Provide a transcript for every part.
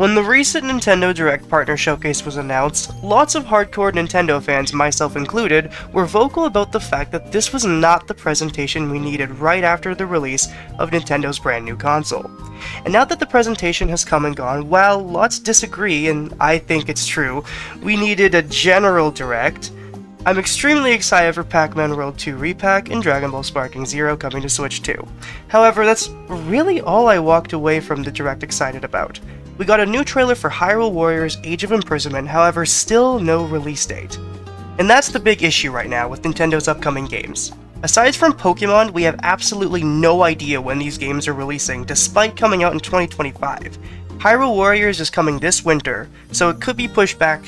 When the recent Nintendo Direct Partner Showcase was announced, lots of hardcore Nintendo fans, myself included, were vocal about the fact that this was not the presentation we needed right after the release of Nintendo's brand new console. And now that the presentation has come and gone, while lots disagree, and I think it's true, we needed a general Direct. I'm extremely excited for Pac-Man World 2 Repack and Dragon Ball Sparking Zero coming to Switch 2. However, that's really all I walked away from the Direct excited about. We got a new trailer for Hyrule Warriors Age of Imprisonment, however still no release date. And that's the big issue right now with Nintendo's upcoming games. Aside from Pokemon, we have absolutely no idea when these games are releasing, despite coming out in 2025. Hyrule Warriors is coming this winter, so it could be pushed back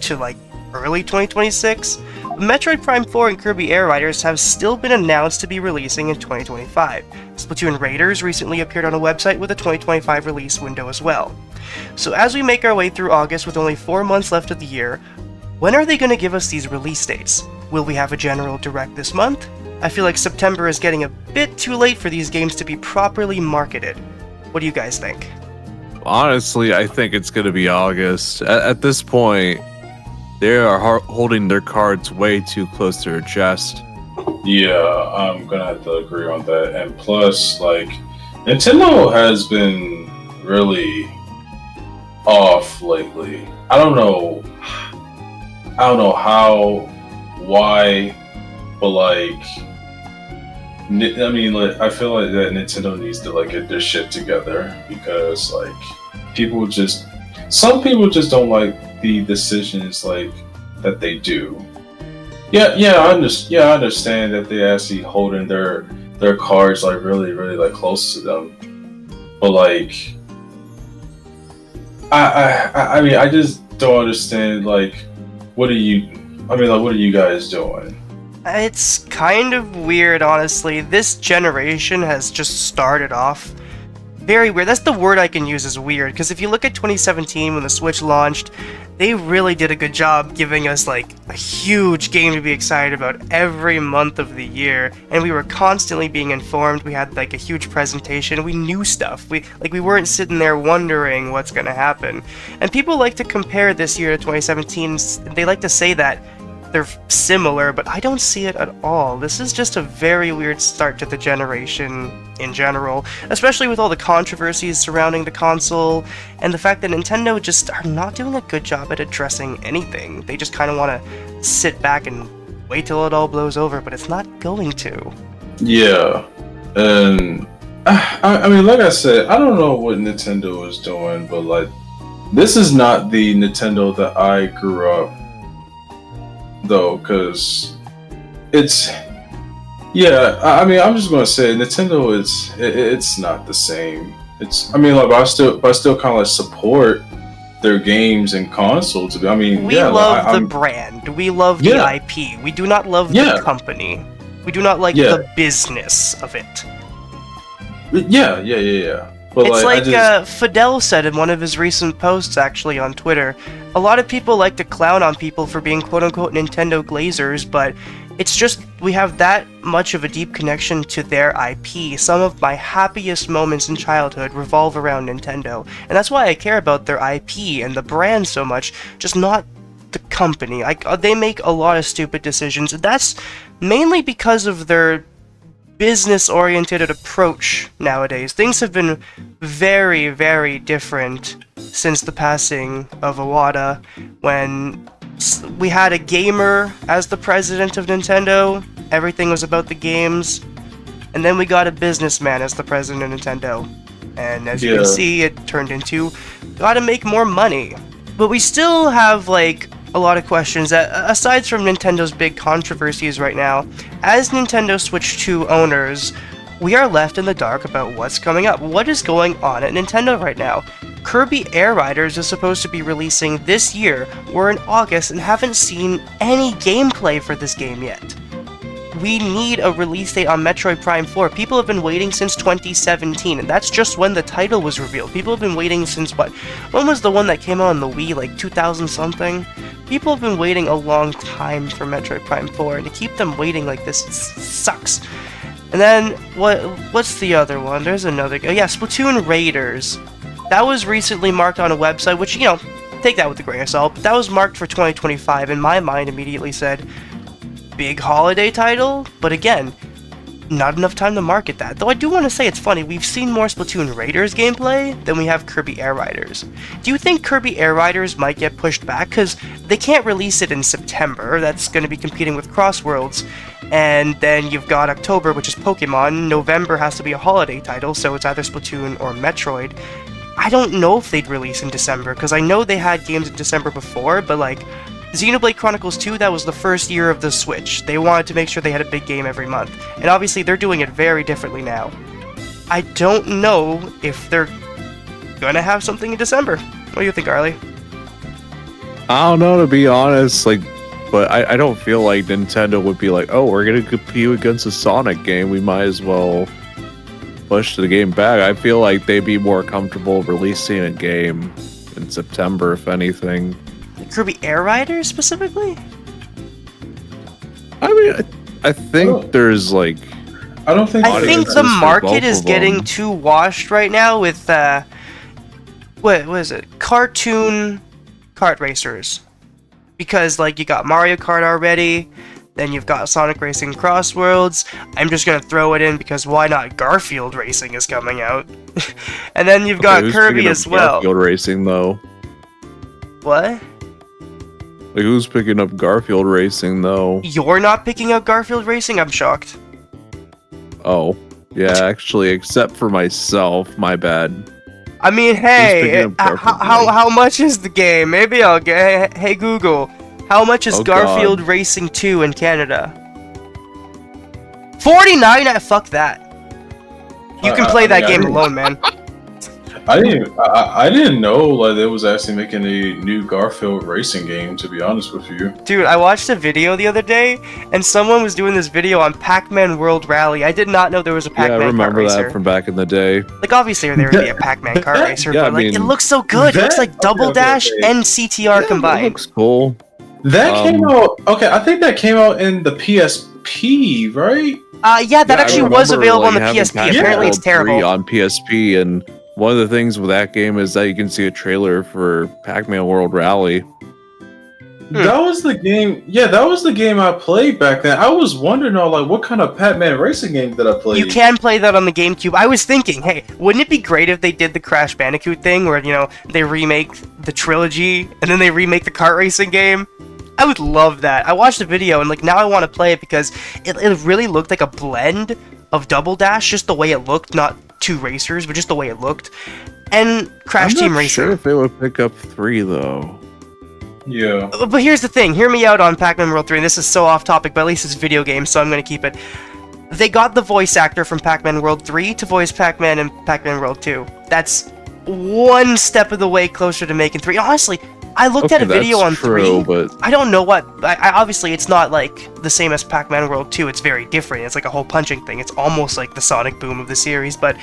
to early 2026. Metroid Prime 4 and Kirby Air Riders have still been announced to be releasing in 2025. Splatoon Raiders recently appeared on a website with a 2025 release window as well. So as we make our way through August with only 4 months left of the year, when are they going to give us these release dates? Will we have a general Direct this month? I feel like September is getting a bit too late for these games to be properly marketed. What do you guys think? Honestly, I think it's going to be August. At this point, they are holding their cards way too close to their chest. Yeah, I'm gonna have to agree on that. And plus, Nintendo has been really off lately. I don't know how, why, but I feel like that Nintendo needs to get their shit together, because some people just don't like the decisions that they do. I understand that they actually holding their cards really close to them, but I just don't understand what are you guys doing? It's kind of weird, honestly. This generation has just started off very weird. That's the word I can use, is weird, because if you look at 2017 when the Switch launched, they really did a good job giving us a huge game to be excited about every month of the year, and we were constantly being informed. We had a huge presentation. We knew stuff. We weren't sitting there wondering what's going to happen. And people like to compare this year to 2017. They like to say that they're similar, but I don't see it at all. This is just a very weird start to the generation in general, especially with all the controversies surrounding the console, and the fact that Nintendo just are not doing a good job at addressing anything. They just kind of want to sit back and wait till it all blows over, but it's not going to. Yeah, and like I said, I don't know what Nintendo is doing, but this is not the Nintendo that I grew up though, because it's I'm just gonna say Nintendo it's not the same. But I still kind of support their games and consoles. We love the brand. We love the IP. We do not love the company. We do not like the business of it. Yeah. But it's Fidel said in one of his recent posts, actually, on Twitter. A lot of people like to clown on people for being quote-unquote Nintendo glazers, but it's just we have that much of a deep connection to their IP. Some of my happiest moments in childhood revolve around Nintendo, and that's why I care about their IP and the brand so much, just not the company. They make a lot of stupid decisions, and that's mainly because of their business-oriented approach nowadays. Things have been very, very different since the passing of Iwata, when we had a gamer as the president of Nintendo. Everything was about the games. And then we got a businessman as the president of Nintendo. And as you can see, it turned into gotta make more money. But we still have a lot of questions that, aside from Nintendo's big controversies right now, as Nintendo Switch 2 owners, we are left in the dark about what's coming up. What is going on at Nintendo right now? Kirby Air Riders is supposed to be releasing this year. We're in August and haven't seen any gameplay for this game yet. We need a release date on Metroid Prime 4. People have been waiting since 2017, and that's just when the title was revealed. People have been waiting since when was the one that came out on the Wii, 2000 something? People have been waiting a long time for Metroid Prime 4, and to keep them waiting like this sucks. And then, what's the other one? There's another... Splatoon Raiders. that was recently marked on a website, which, take that with a grain of salt, but that was marked for 2025, and my mind immediately said, big holiday title? But again, not enough time to market that. Though I do want to say it's funny, we've seen more Splatoon Raiders gameplay than we have Kirby Air Riders. Do you think Kirby Air Riders might get pushed back? Because they can't release it in September, that's going to be competing with Crossworlds, and then you've got October, which is Pokemon, November has to be a holiday title, so it's either Splatoon or Metroid. I don't know if they'd release in December, because I know they had games in December before, but like, Xenoblade Chronicles 2, that was the first year of the Switch. They wanted to make sure they had a big game every month. And obviously, they're doing it very differently now. I don't know if they're gonna have something in December. What do you think, Arlie? I don't know, to be honest, but I don't feel like Nintendo would be like, oh, we're gonna compete against a Sonic game, we might as well push the game back. I feel like they'd be more comfortable releasing a game in September, if anything. Kirby Air Riders, specifically? I mean, I think there's, like... I don't think... I think the market is getting too washed right now with, what is it? Cartoon kart racers. Because, like, you got Mario Kart already, then you've got Sonic Racing Crossworlds. I'm just gonna throw it in because why not? Garfield Racing is coming out. And then you've got Kirby as well. Garfield Racing, though. What? Like, who's picking up Garfield Racing, though? You're not picking up Garfield Racing? I'm shocked. Oh. Yeah, actually, except for myself. My bad. I mean, hey, how much is the game? Maybe I'll get... Hey, Google, how much is Garfield Racing 2 in Canada? $49? Fuck that. You can play that game alone, man. I didn't know like they was actually making a new Garfield racing game, to be honest with you. Dude, I watched a video the other day, and someone was doing this video on Pac-Man World Rally. I did not know there was a Pac-Man kart racer. Yeah, I remember that from back in the day. Like, obviously there would be a Pac-Man kart racer, yeah, but like, it looks so good. It looks like Double Dash and CTR combined. That looks cool. That came out... Okay, I think that came out in the PSP, right? Yeah, that actually was available on the PSP. Apparently it's terrible. On PSP, and one of the things with that game is that you can see a trailer for Pac-Man World Rally. That was the game. Yeah, that was the game I played back then. I was wondering, like, what kind of Pac-Man racing game did I play? You can play that on the GameCube. I was thinking, hey, wouldn't it be great if they did the Crash Bandicoot thing, where they remake the trilogy and then they remake the kart racing game? I would love that. I watched the video and like now I want to play it because it really looked like a blend of Double Dash, just the way it looked, not two racers, but just the way it looked, and Crash Team Racing. I'm not sure if they would pick up 3 though. Yeah. But here's the thing. Hear me out on Pac-Man World 3. And this is so off topic, but at least it's video games, so I'm going to keep it. They got the voice actor from Pac-Man World 3 to voice Pac-Man in Pac-Man World 2. That's one step of the way closer to making 3. Honestly, I looked at a video on 3. But I don't know what... I obviously, it's not like the same as Pac-Man World 2. It's very different. It's like a whole punching thing. It's almost like the Sonic Boom of the series, but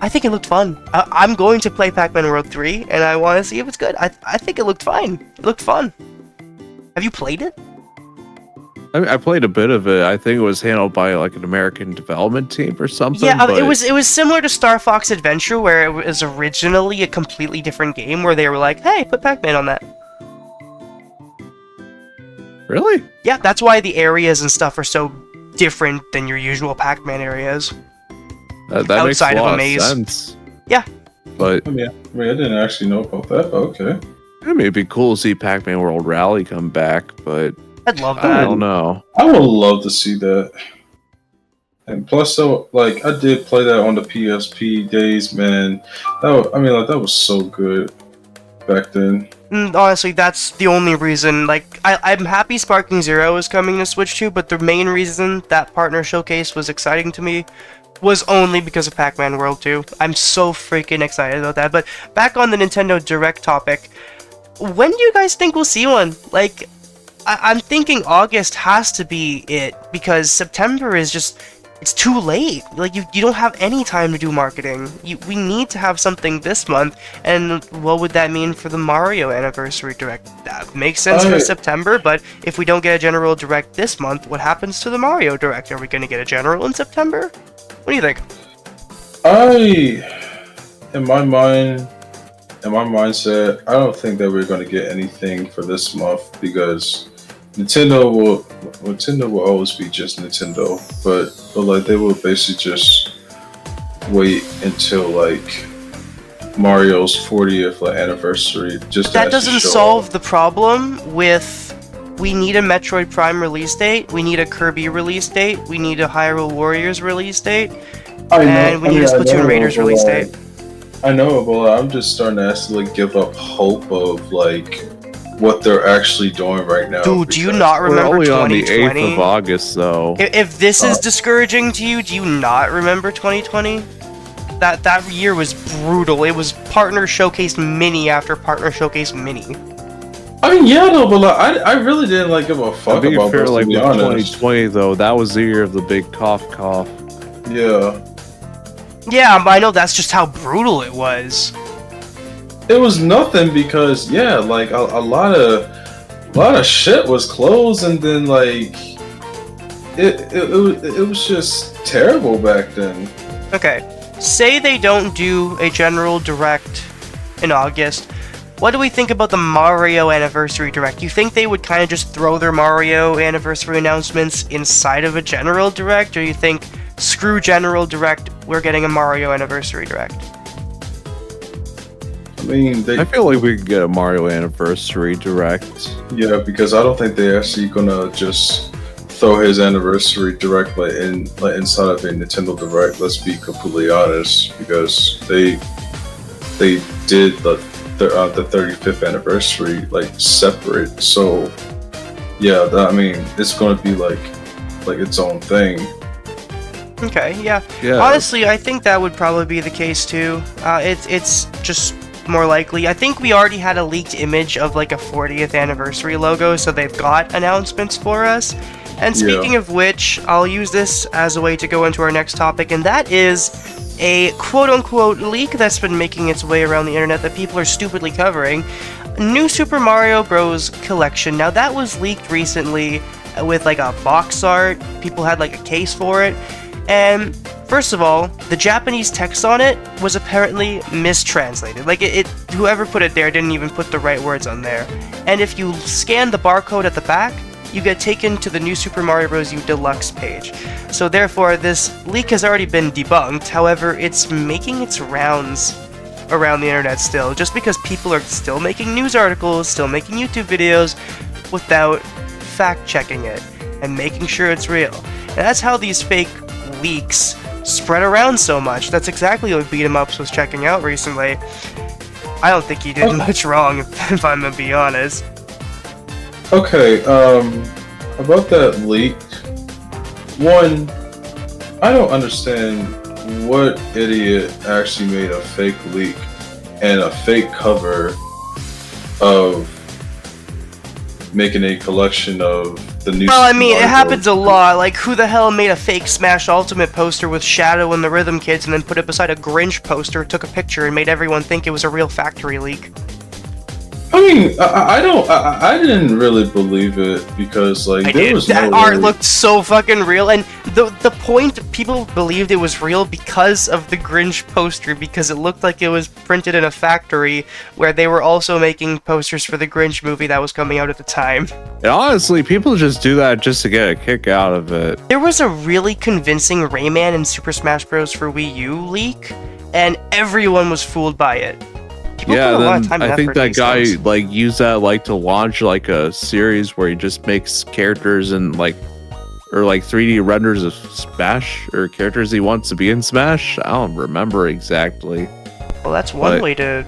I think it looked fun. I'm going to play Pac-Man World 3, and I want to see if it's good. I think it looked fine. It looked fun. Have you played it? I played a bit of it. I think it was handled by like an American development team or something. Yeah, it was similar to Star Fox Adventure, where it was originally a completely different game, where they were like, "Hey, put Pac-Man on that." Really? Yeah, that's why the areas and stuff are so different than your usual Pac-Man areas. That outside makes a of lot a maze. of sense. Yeah. But I mean, I didn't actually know about that, but okay. I mean, it'd be cool to see Pac-Man World Rally come back, but I'd love that. I don't know. I would love to see that. And plus, so like I did play that on the PSP days, man. That was so good back then. Honestly, that's the only reason. Like, I'm happy Sparking Zero is coming to Switch 2, but the main reason that partner showcase was exciting to me was only because of Pac-Man World 2. I'm so freaking excited about that. But back on the Nintendo Direct topic, when do you guys think we'll see one? Like, I'm thinking August has to be it, because September is just, it's too late. Like, you don't have any time to do marketing. We need to have something this month, and what would that mean for the Mario Anniversary Direct? That makes sense for September, but if we don't get a General Direct this month, what happens to the Mario Direct? Are we going to get a General in September? What do you think? In my mind, in my mindset, I don't think that we're going to get anything for this month because Nintendo will always be just Nintendo, but like they will basically just wait until like Mario's 40th anniversary just to That actually doesn't show solve off. the problem with we need a Metroid Prime release date, we need a Kirby release date, we need a Hyrule Warriors release date, and we need a Splatoon Raiders release date. I know, but I'm just starting to actually give up hope of like what they're actually doing right now. Dude, do you because- not We're remember only on the 8th 2020? of August, though. If this is discouraging to you, do you not remember 2020? That year was brutal. It was Partner Showcase Mini after Partner Showcase Mini. I mean, yeah, no, but like, I really didn't like give a fuck To be about fair, this, like to be with honest. 2020, though, that was the year of the big cough. Yeah, Yeah, but I know that's just how brutal it was. it was nothing because yeah, like a lot of shit was closed, and then like it was just terrible back then. Okay, say they don't do a general direct in August. What do we think about the Mario Anniversary Direct? You think they would kind of just throw their Mario Anniversary announcements inside of a general direct, or you think, screw general direct, we're getting a Mario Anniversary Direct? I mean, I feel like we could get a Mario Anniversary Direct. yeah, because I don't think they're actually gonna just throw his anniversary direct inside of a Nintendo Direct. Let's be completely honest, because they did the 35th anniversary like separate. So yeah, I mean, it's gonna be like its own thing. Okay, yeah. Yeah. Honestly, I think that would probably be the case too. It's just more likely. I think we already had a leaked image of like a 40th anniversary logo, so they've got announcements for us. And speaking of which, I'll use this as a way to go into our next topic, and that is a quote-unquote leak that's been making its way around the internet that people are stupidly covering. New Super Mario Bros. Collection. Now that was leaked recently with like a box art. People had like a case for it. And first of all, the Japanese text on it was apparently mistranslated. Like whoever put it there didn't even put the right words on there. And if you scan the barcode at the back, you get taken to the New Super Mario Bros. U Deluxe page. So therefore, this leak has already been debunked. However, it's making its rounds around the internet still, just because people are still making news articles, still making YouTube videos, without fact-checking it and making sure it's real. And that's how these fake leaks spread around so much. That's exactly what Beat 'em Ups was checking out recently. I don't think he did much wrong, if I'm gonna be honest. Okay, about that leak. One, I don't understand what idiot actually made a fake leak and a fake cover of making a collection of the new. Well, I Super mean, it Mario happens a Bros. lot. Like, who the hell made a fake Smash Ultimate poster with Shadow and the Rhythm Kids and then put it beside a Grinch poster, took a picture, and made everyone think it was a real factory leak? I mean, I didn't really believe it because like there was That no art way- looked so fucking real, and the point people believed it was real because of the Grinch poster, because it looked like it was printed in a factory where they were also making posters for the Grinch movie that was coming out at the time. And honestly, people just do that just to get a kick out of it. There was a really convincing Rayman and Super Smash Bros. For Wii U leak, and everyone was fooled by it. People Yeah, put a lot of then time and I think effort in that these guy things. like used that like to launch like a series where he just makes characters and like or like 3D renders of Smash or characters he wants to be in Smash. I don't remember exactly. Well, that's one but- way to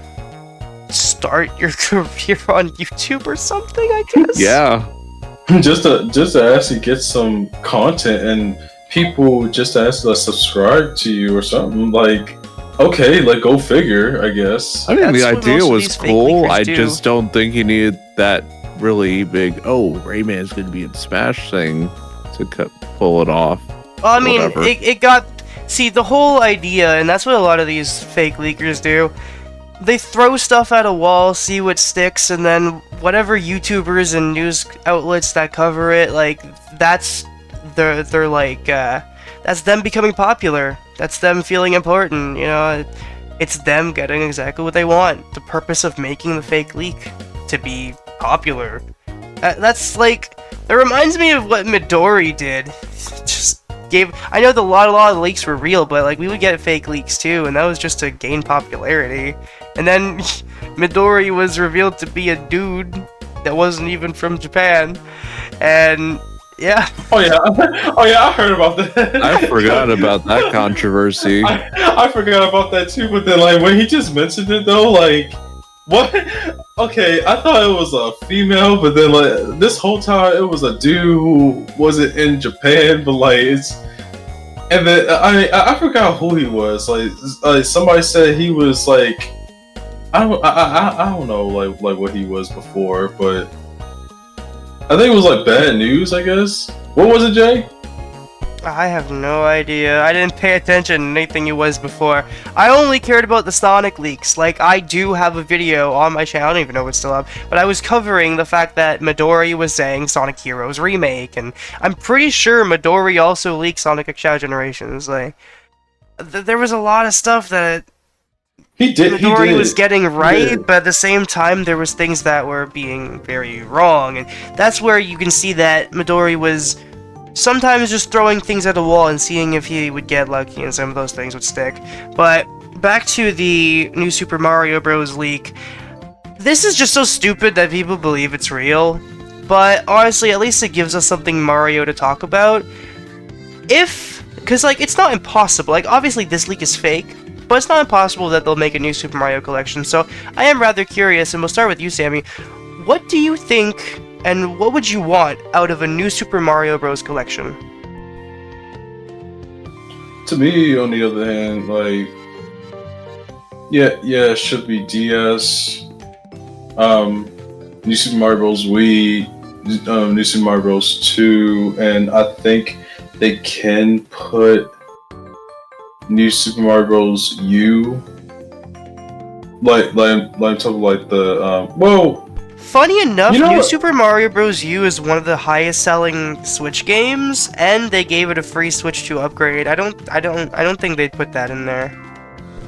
start your career on YouTube or something, I guess. Yeah. just to actually get some content and people just to actually subscribe to you or something. Like, okay, like go figure, I guess. I mean, That's the what idea most of was these fake cool. leakers I do. just don't think he needed that really big, oh, Rayman's going to be in Smash thing to pull it off. Well, I mean, Whatever. it got... See, the whole idea, and that's what a lot of these fake leakers do, they throw stuff at a wall, see what sticks, and then whatever YouTubers and news outlets that cover it, like, that's... They're like, that's them becoming popular. That's them feeling important, you know? It's them getting exactly what they want. The purpose of making the fake leak to be popular. That's like, that reminds me of what Midori did. Just gave. I know a lot of the leaks were real, but like we would get fake leaks too, and that was just to gain popularity. And then Midori was revealed to be a dude that wasn't even from Japan, and yeah. Oh yeah, I heard about that. I forgot about that controversy. I forgot about that too. But then, like, when he just mentioned it, though, like, what? Okay, I thought it was a female, but then, like, this whole time it was a dude who wasn't in Japan, but like, it's. And then I forgot who he was. Like somebody said he was like, I don't know like what he was before, but I think it was like bad news, I guess. What was it, Jay? I have no idea. I didn't pay attention to anything he was before. I only cared about the Sonic leaks. Like, I do have a video on my channel, I don't even know if it's still up, but I was covering the fact that Midori was saying Sonic Heroes Remake, and I'm pretty sure Midori also leaked Sonic X Generations. Like, there was a lot of stuff that Midori was getting right, but at the same time, there was things that were being very wrong, and that's where you can see that Midori was sometimes just throwing things at the wall and seeing if he would get lucky and some of those things would stick. But back to the new Super Mario Bros. Leak. This is just so stupid that people believe it's real, but honestly, at least it gives us something Mario to talk about. Because, like, it's not impossible. Like, obviously this leak is fake, but it's not impossible that they'll make a new Super Mario collection, so I am rather curious, and we'll start with you, Sammy. What do you think, and what would you want out of a new Super Mario Bros. Collection? To me, on the other hand, like, yeah, it should be DS, New Super Mario Bros. Wii, New Super Mario Bros. 2, and I think they can put New Super Mario Bros. U, like talking like the Funny enough, New Super Mario Bros. U is one of the highest selling Switch games, and they gave it a free Switch 2 upgrade. I don't think they'd put that in there.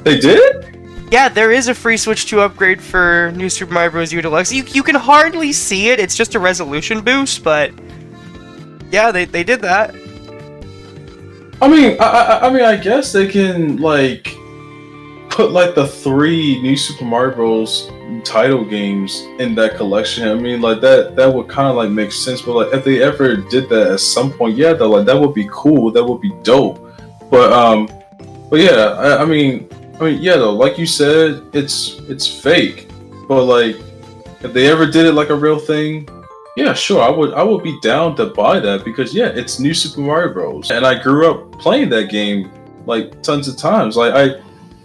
They did? Yeah, there is a free Switch 2 upgrade for New Super Mario Bros. U Deluxe. You can hardly see it. It's just a resolution boost, but yeah, they did that. I mean, I guess they can like put like the 3 New Super Mario Bros. Title games in that collection. I mean, like that would kind of like make sense. But like, if they ever did that at some point, yeah, though, like that would be cool. That would be dope. But yeah, I mean, yeah, though, like you said, it's fake. But like, if they ever did it like a real thing, yeah, sure, I would be down to buy that because yeah, it's New Super Mario Bros. And I grew up playing that game like tons of times. Like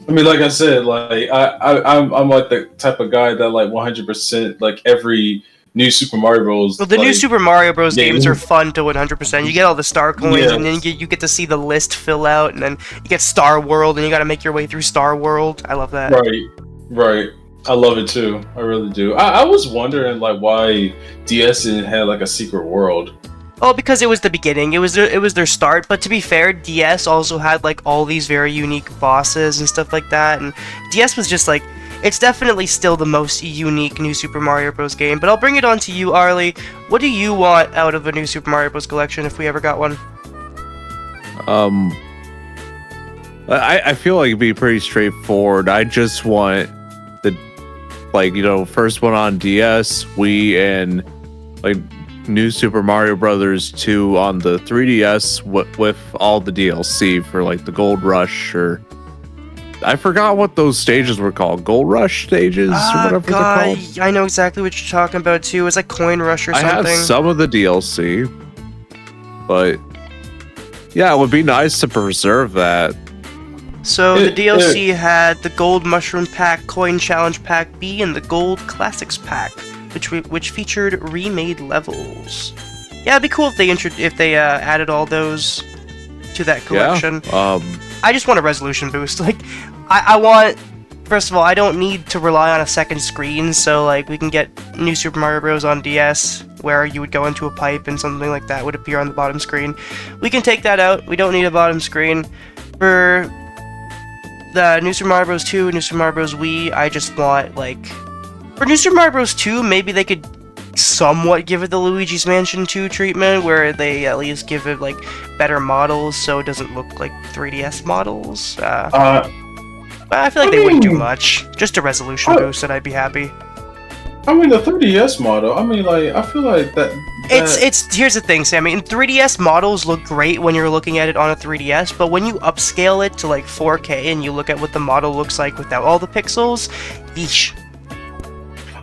I mean, like I said, like I'm like the type of guy that like 100% like every New Super Mario Bros. Well, the New Super Mario Bros. Games are fun to 100%. You get all the star coins, and then you get to see the list fill out, and then you get Star World, and you got to make your way through Star World. I love that. Right. I love it too. I really do. I was wondering like why DS didn't have like a secret world. Oh, because it was the beginning. It was their start. But to be fair, DS also had like all these very unique bosses and stuff like that. And DS was just like, it's definitely still the most unique New Super Mario Bros. Game. But I'll bring it on to you, Arlie. What do you want out of a New Super Mario Bros. Collection if we ever got one? I feel like it'd be pretty straightforward. I just want the, like, you know, first one on DS, Wii, and like New Super Mario Brothers 2 on the 3DS with all the DLC for like the Gold Rush, or I forgot what those stages were called. Gold Rush stages or whatever they're called. I know exactly what you're talking about too. It's like Coin Rush or something. I have some of the DLC, but yeah, it would be nice to preserve that. So the DLC had the Gold Mushroom Pack, Coin Challenge Pack B, and the Gold Classics Pack, which featured remade levels. Yeah, it'd be cool if they added all those to that collection. Yeah, I just want a resolution boost. Like, I want. First of all, I don't need to rely on a second screen, so like we can get New Super Mario Bros. On DS, where you would go into a pipe and something like that would appear on the bottom screen. We can take that out. We don't need a bottom screen. For the New Super Mario Bros. 2, New Super Mario Bros. Wii, I just want, like... For New Super Mario Bros. 2, maybe they could somewhat give it the Luigi's Mansion 2 treatment, where they at least give it, like, better models so it doesn't look like 3DS models. I feel like they wouldn't do much. Just a resolution boost and I'd be happy. I mean, the 3DS model, I mean, like, I feel like that... It's here's the thing, Sammy. 3DS models look great when you're looking at it on a 3DS, but when you upscale it to, like, 4K and you look at what the model looks like without all the pixels, eesh.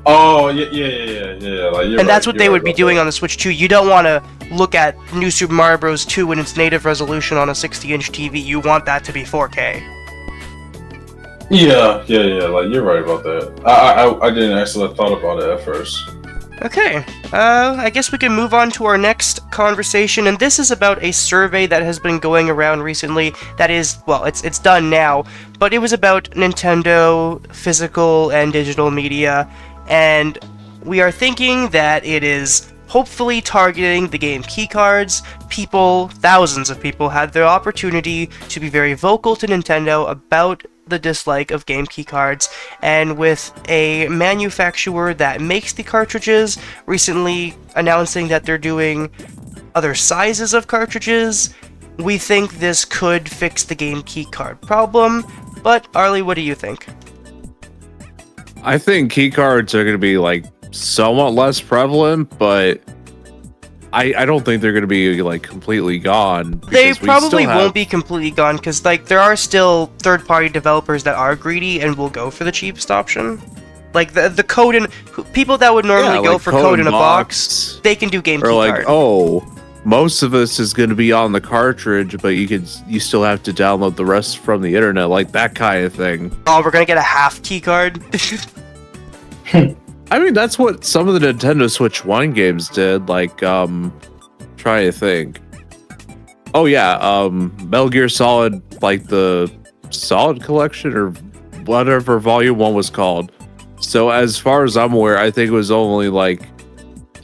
Oh, yeah. Like, and that's what they would be doing on the Switch too. You don't want to look at New Super Mario Bros. 2 in its native resolution on a 60-inch TV. You want that to be 4K. Yeah. Like, you're right about that. I didn't actually thought about it at first. Okay. I guess we can move on to our next conversation, and this is about a survey that has been going around recently. That is, well, it's done now, but it was about Nintendo physical and digital media. And we are thinking that it is hopefully targeting the game keycards. Thousands of people had the opportunity to be very vocal to Nintendo about the dislike of game keycards, and with a manufacturer that makes the cartridges recently announcing that they're doing other sizes of cartridges, we think this could fix the game keycard problem. But Arlie, what do you think? I think keycards are going to be like somewhat less prevalent, but I don't think they're going to be like completely gone. They probably won't be completely gone because like there are still third-party developers that are greedy and will go for the cheapest option. Like the code and people that would normally go for code in a box, they can do game keycard. Or like, most of this is going to be on the cartridge, but you still have to download the rest from the internet, like that kind of thing. Oh, we're gonna get a half keycard. I mean, that's what some of the Nintendo Switch 1 games did. Like, try to think. Oh yeah, Metal Gear Solid, like the Solid Collection or whatever Volume 1 was called. So as far as I'm aware, I think it was only like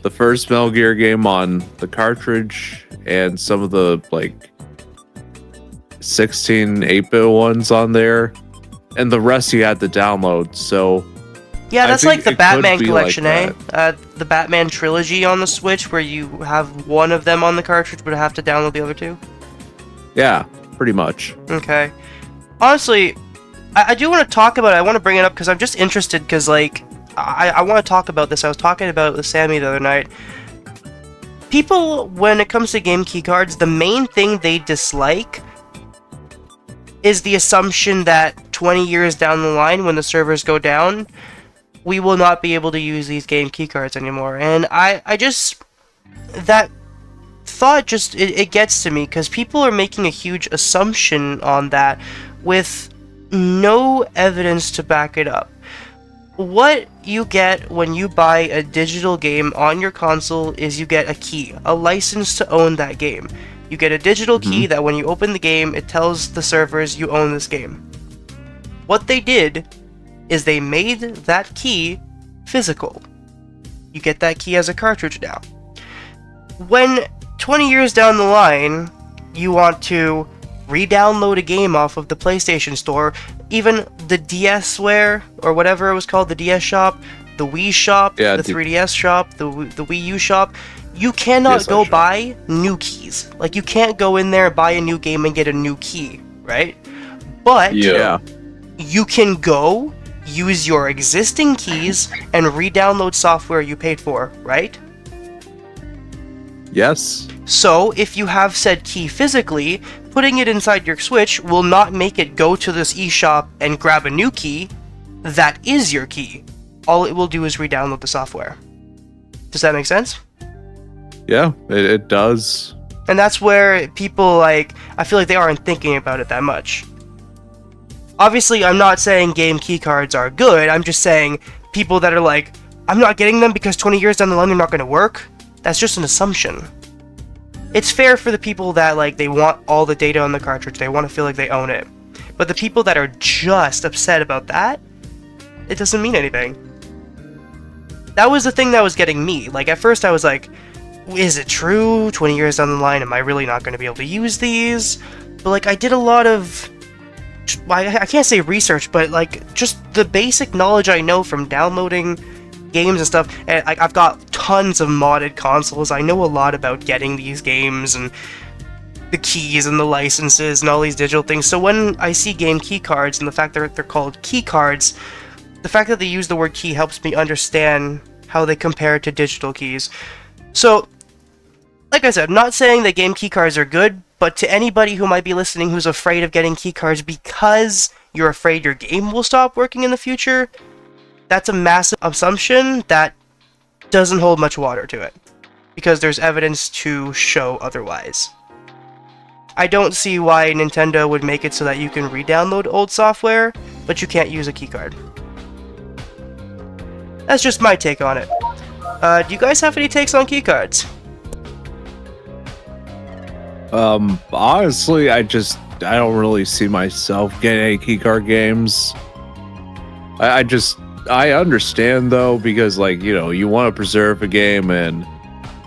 the first Metal Gear game on the cartridge and some of the like 16 8-bit ones on there, and the rest you had to download. So yeah, that's like the Batman collection, like the Batman trilogy on the Switch, where you have one of them on the cartridge but have to download the other two. Yeah, pretty much. Okay. Honestly, I do want to talk about it. I want to bring it up because I'm just interested because like I want to talk about this. I was talking about it with Sammy the other night. People, when it comes to game keycards, the main thing they dislike is the assumption that 20 years down the line, when the servers go down, we will not be able to use these game keycards anymore. And I just... that thought just... it gets to me, because people are making a huge assumption on that with no evidence to back it up. What you get when you buy a digital game on your console is you get a key, a license to own that game. You get a digital key that when you open the game, it tells the servers you own this game. What they did is they made that key physical. You get that key as a cartridge now. When 20 years down the line, you want to re-download a game off of the PlayStation Store, even the DSware, or whatever it was called, the DS shop, the Wii shop, the 3DS shop, the Wii U shop, you cannot go buy new keys. Like, you can't go in there, buy a new game, and get a new key, right? But you can go use your existing keys and re-download software you paid for, right? Yes. So, if you have said key physically, putting it inside your Switch will not make it go to this eShop and grab a new key. That is your key. All it will do is re-download the software. Does that make sense? Yeah, it does. And that's where people, like, I feel like they aren't thinking about it that much. Obviously, I'm not saying game keycards are good, I'm just saying people that are like, I'm not getting them because 20 years down the line they're not going to work. That's just an assumption. It's fair for the people that, like, they want all the data on the cartridge, they want to feel like they own it. But the people that are just upset about that, it doesn't mean anything. That was the thing that was getting me. Like, at first I was like, is it true? 20 years down the line, am I really not going to be able to use these? But, like, I did a lot of I can't say research, but like just the basic knowledge I know from downloading games and stuff. And I've got tons of modded consoles. I know a lot about getting these games and the keys and the licenses and all these digital things. So when I see game key cards and the fact that they're called key cards, the fact that they use the word key helps me understand how they compare to digital keys. So, like I said, I'm not saying that game key cards are good, but to anybody who might be listening who's afraid of getting key cards because you're afraid your game will stop working in the future, that's a massive assumption that doesn't hold much water to it, because there's evidence to show otherwise. I don't see why Nintendo would make it so that you can re-download old software, but you can't use a keycard. That's just my take on it. Do you guys have any takes on keycards? Honestly, I don't really see myself getting any keycard games. I understand though, because like, you know, you want to preserve a game, and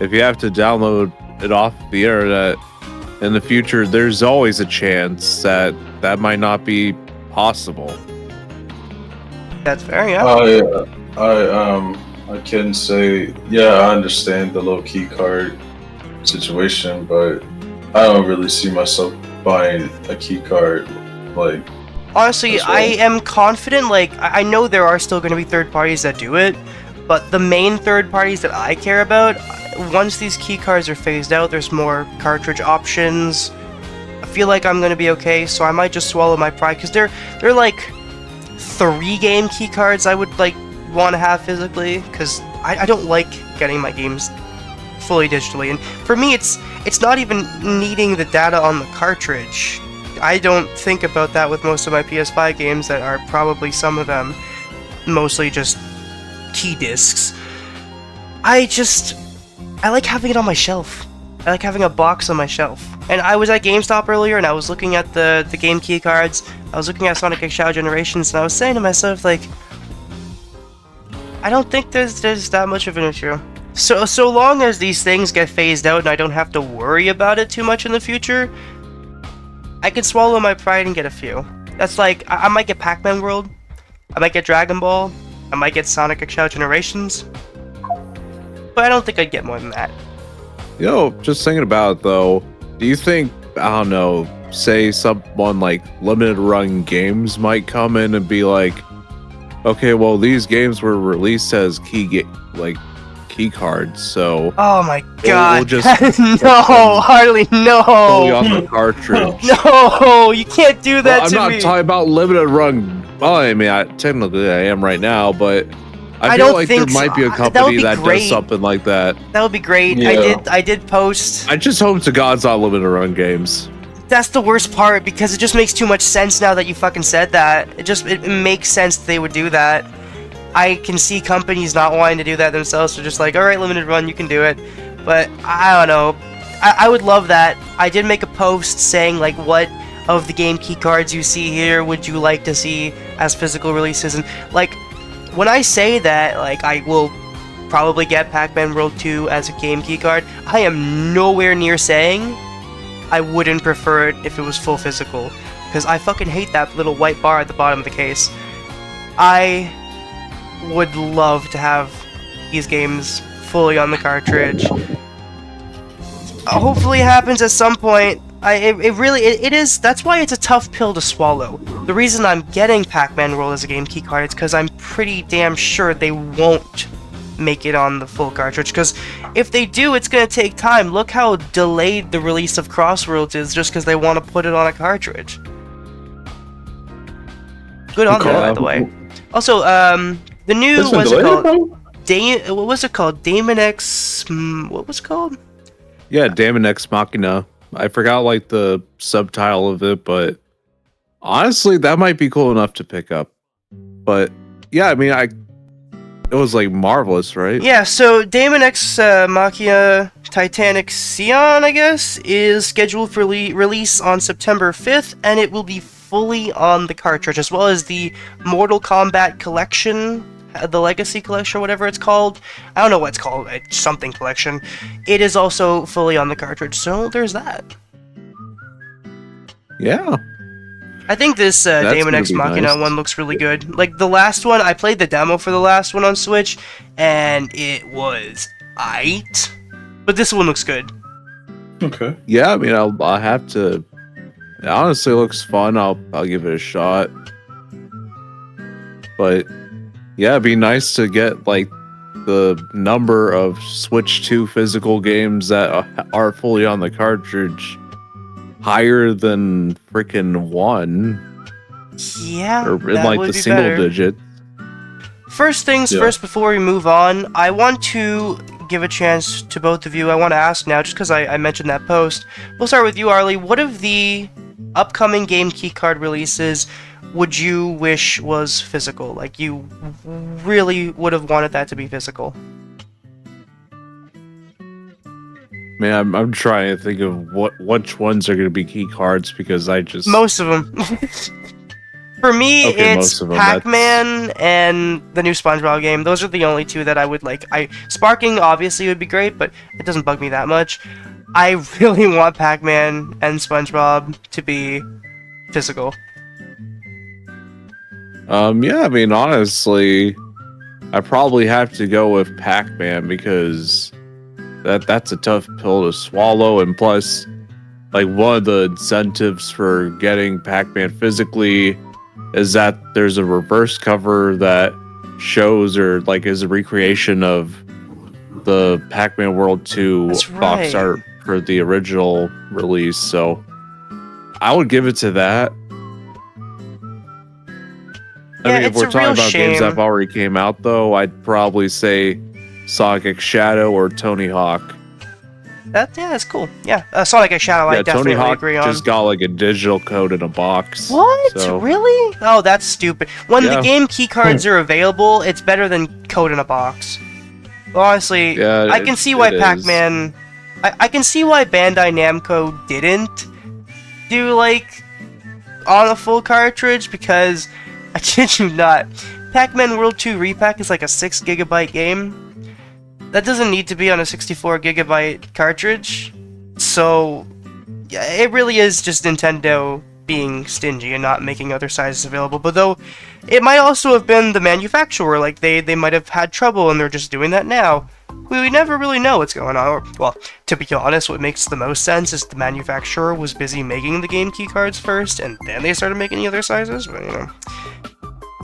if you have to download it off the internet in the future, there's always a chance that that might not be possible. That's fair, yeah. I can say, yeah, I understand the low key card situation, but I don't really see myself buying a key card. Like, honestly, I am confident. Like, I know there are still going to be third parties that do it, but the main third parties that I care about, once these key cards are phased out, there's more cartridge options. I feel like I'm going to be okay, so I might just swallow my pride, because they're like 3 game key cards I would like want to have physically, because I don't like getting my games fully digitally. And for me, it's not even needing the data on the cartridge. I don't think about that with most of my PS5 games that are probably, some of them, mostly just key discs. I like having it on my shelf. I like having a box on my shelf. And I was at GameStop earlier, and I was looking at the game key cards. I was looking at Sonic X Generations, and I was saying to myself, like, I don't think there's that much of an issue. So long as these things get phased out and I don't have to worry about it too much in the future, I can swallow my pride and get a few. That's like, I might get Pac-Man World, I might get Dragon Ball, I might get Sonic X Generations, but I don't think I'd get more than that. Yo, just thinking about it though, do you think, I don't know, say someone like Limited Run Games might come in and be like, okay, well, these games were released as key cards, so oh my god, we'll just no, Harley, no, fully on the cartridge. No, you can't do that. Well, to me. I'm not talking about Limited Run. Well, I mean, technically I am right now, but I feel like there might be a company that does something like that. That would be great. Yeah. I did post. I just hope to God it's not Limited Run Games. That's the worst part, because it just makes too much sense now that you fucking said that. It makes sense that they would do that. I can see companies not wanting to do that themselves, so just like, alright, Limited Run, you can do it. But, I don't know. I would love that. I did make a post saying, like, what of the game key cards you see here would you like to see as physical releases? And, like, when I say that, like, I will probably get Pac-Man World 2 as a game key card, I am nowhere near saying I wouldn't prefer it if it was full physical, because I fucking hate that little white bar at the bottom of the case. I would love to have these games fully on the cartridge. Hopefully it happens at some point. It is, that's why it's a tough pill to swallow. The reason I'm getting Pac-Man World as a game key card is because I'm pretty damn sure they won't make it on the full cartridge, because if they do, it's going to take time. Look how delayed the release of Crossworlds is just because they want to put it on a cartridge. Good on them, by the way. Also, the new, what was it called? Daemon X, what was it called? Yeah, Daemon X Machina. I forgot like the subtitle of it, but honestly, that might be cool enough to pick up. But yeah, I mean, it was like marvelous, right? Yeah, so Daemon X Machina Titanic Sion, I guess, is scheduled for release on September 5th, and it will be fully on the cartridge, as well as the Mortal Kombat Collection, the Legacy Collection, whatever it's called. I don't know what it's called, something collection. It is also fully on the cartridge, so there's that. Yeah. I think this That's Daemon gonna X be Machina nice. one looks really good. Like the last one, I played the demo for the last one on Switch, and it was aight. But this one looks good. Okay. Yeah, I mean, I'll have to. It honestly looks fun. I'll give it a shot. But yeah, it'd be nice to get like the number of Switch 2 physical games that are fully on the cartridge higher than freaking 1, Yeah, or in that like would the be single better. digit. First things Yeah. first, before we move on, I want to give a chance to both of you. I want to ask now, just because I mentioned that post. We'll start with you, Arlie. What of the upcoming game keycard releases would you wish was physical? Like, you really would have wanted that to be physical? Man, I'm trying to think of which ones are going to be key cards because I just Most of them. For me, Okay, it's most of 'em, Pac-Man and the new SpongeBob game. Those are the only two that I would like. Sparking obviously would be great, but it doesn't bug me that much. I really want Pac-Man and SpongeBob to be physical. Yeah, I mean, honestly, I probably have to go with Pac-Man because that's a tough pill to swallow, and plus, like, one of the incentives for getting Pac-Man physically is that there's a reverse cover that shows or like is a recreation of the Pac-Man World 2 That's box right. art for the original release, so I would give it to that. I Yeah, mean, if it's we're a talking real about games that shame. have already came out, though, I'd probably say Sonic X Shadow or Tony Hawk. That's cool. Yeah, Sonic X Shadow, I Yeah, Tony definitely Hawk agree on. just got like a digital code in a box. What? So, Really? Oh, that's stupid. When the Yeah. game keycards are available, it's better than code in a box. Honestly, Yeah, I can see why it is. Pac-Man... I can see why Bandai Namco didn't do, like, on a full cartridge, because, I kid you not, Pac-Man World 2 Repack is like a 6 gigabyte game. That doesn't need to be on a 64 gigabyte cartridge. So, yeah, it really is just Nintendo being stingy and not making other sizes available. But though, it might also have been the manufacturer. Like, they might have had trouble and they're just doing that now. We never really know what's going on. Or, well, to be honest, what makes the most sense is the manufacturer was busy making the game keycards first, and then they started making the other sizes. But, you know,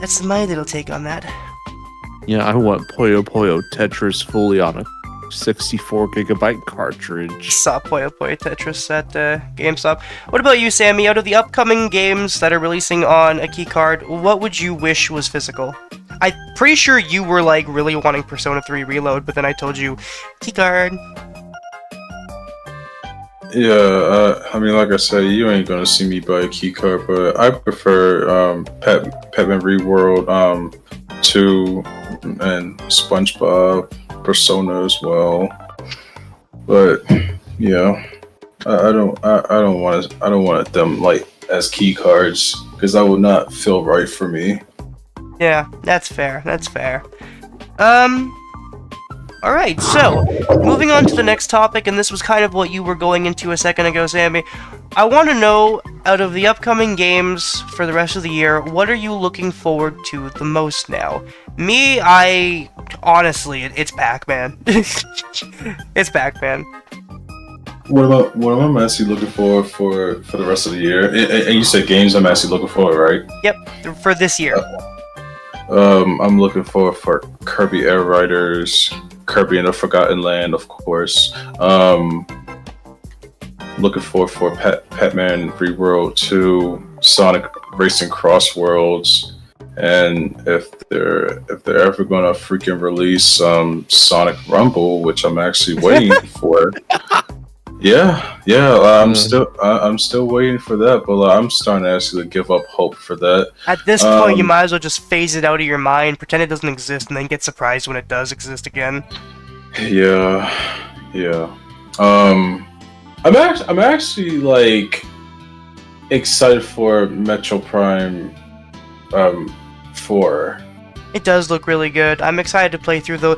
that's my little take on that. Yeah, I want Puyo Puyo Tetris fully on a 64 gigabyte cartridge. Saw Puyo Puyo Tetris at GameStop. What about you, Sammy? Out of the upcoming games that are releasing on a keycard, what would you wish was physical? I'm pretty sure you were like really wanting Persona 3 Reload, but then I told you keycard. Yeah, I mean, like I said, you ain't gonna see me buy a key card, but I prefer Pac-Man Reworld 2 and SpongeBob Persona as well. But yeah, I don't want them like as key cards because that would not feel right for me. Yeah, that's fair. That's fair. Alright, so, moving on to the next topic, and this was kind of what you were going into a second ago, Sammy. I want to know, out of the upcoming games for the rest of the year, what are you looking forward to the most now? Me, honestly, it's Pac-Man. It's Pac-Man. What am I actually looking for the rest of the year? And you said games I'm actually looking for, right? Yep, for this year. I'm looking for Kirby Air Riders, Kirby in the Forgotten Land, of course. Looking for Pac-Man Reworld 2, Sonic Racing Cross Worlds, and if they're ever gonna freaking release Sonic Rumble, which I'm actually waiting for. Yeah, I'm still waiting for that, but I'm starting to actually give up hope for that. At this point, you might as well just phase it out of your mind, pretend it doesn't exist, and then get surprised when it does exist again. Yeah. I'm actually like excited for Metro Prime 4. It does look really good. I'm excited to play through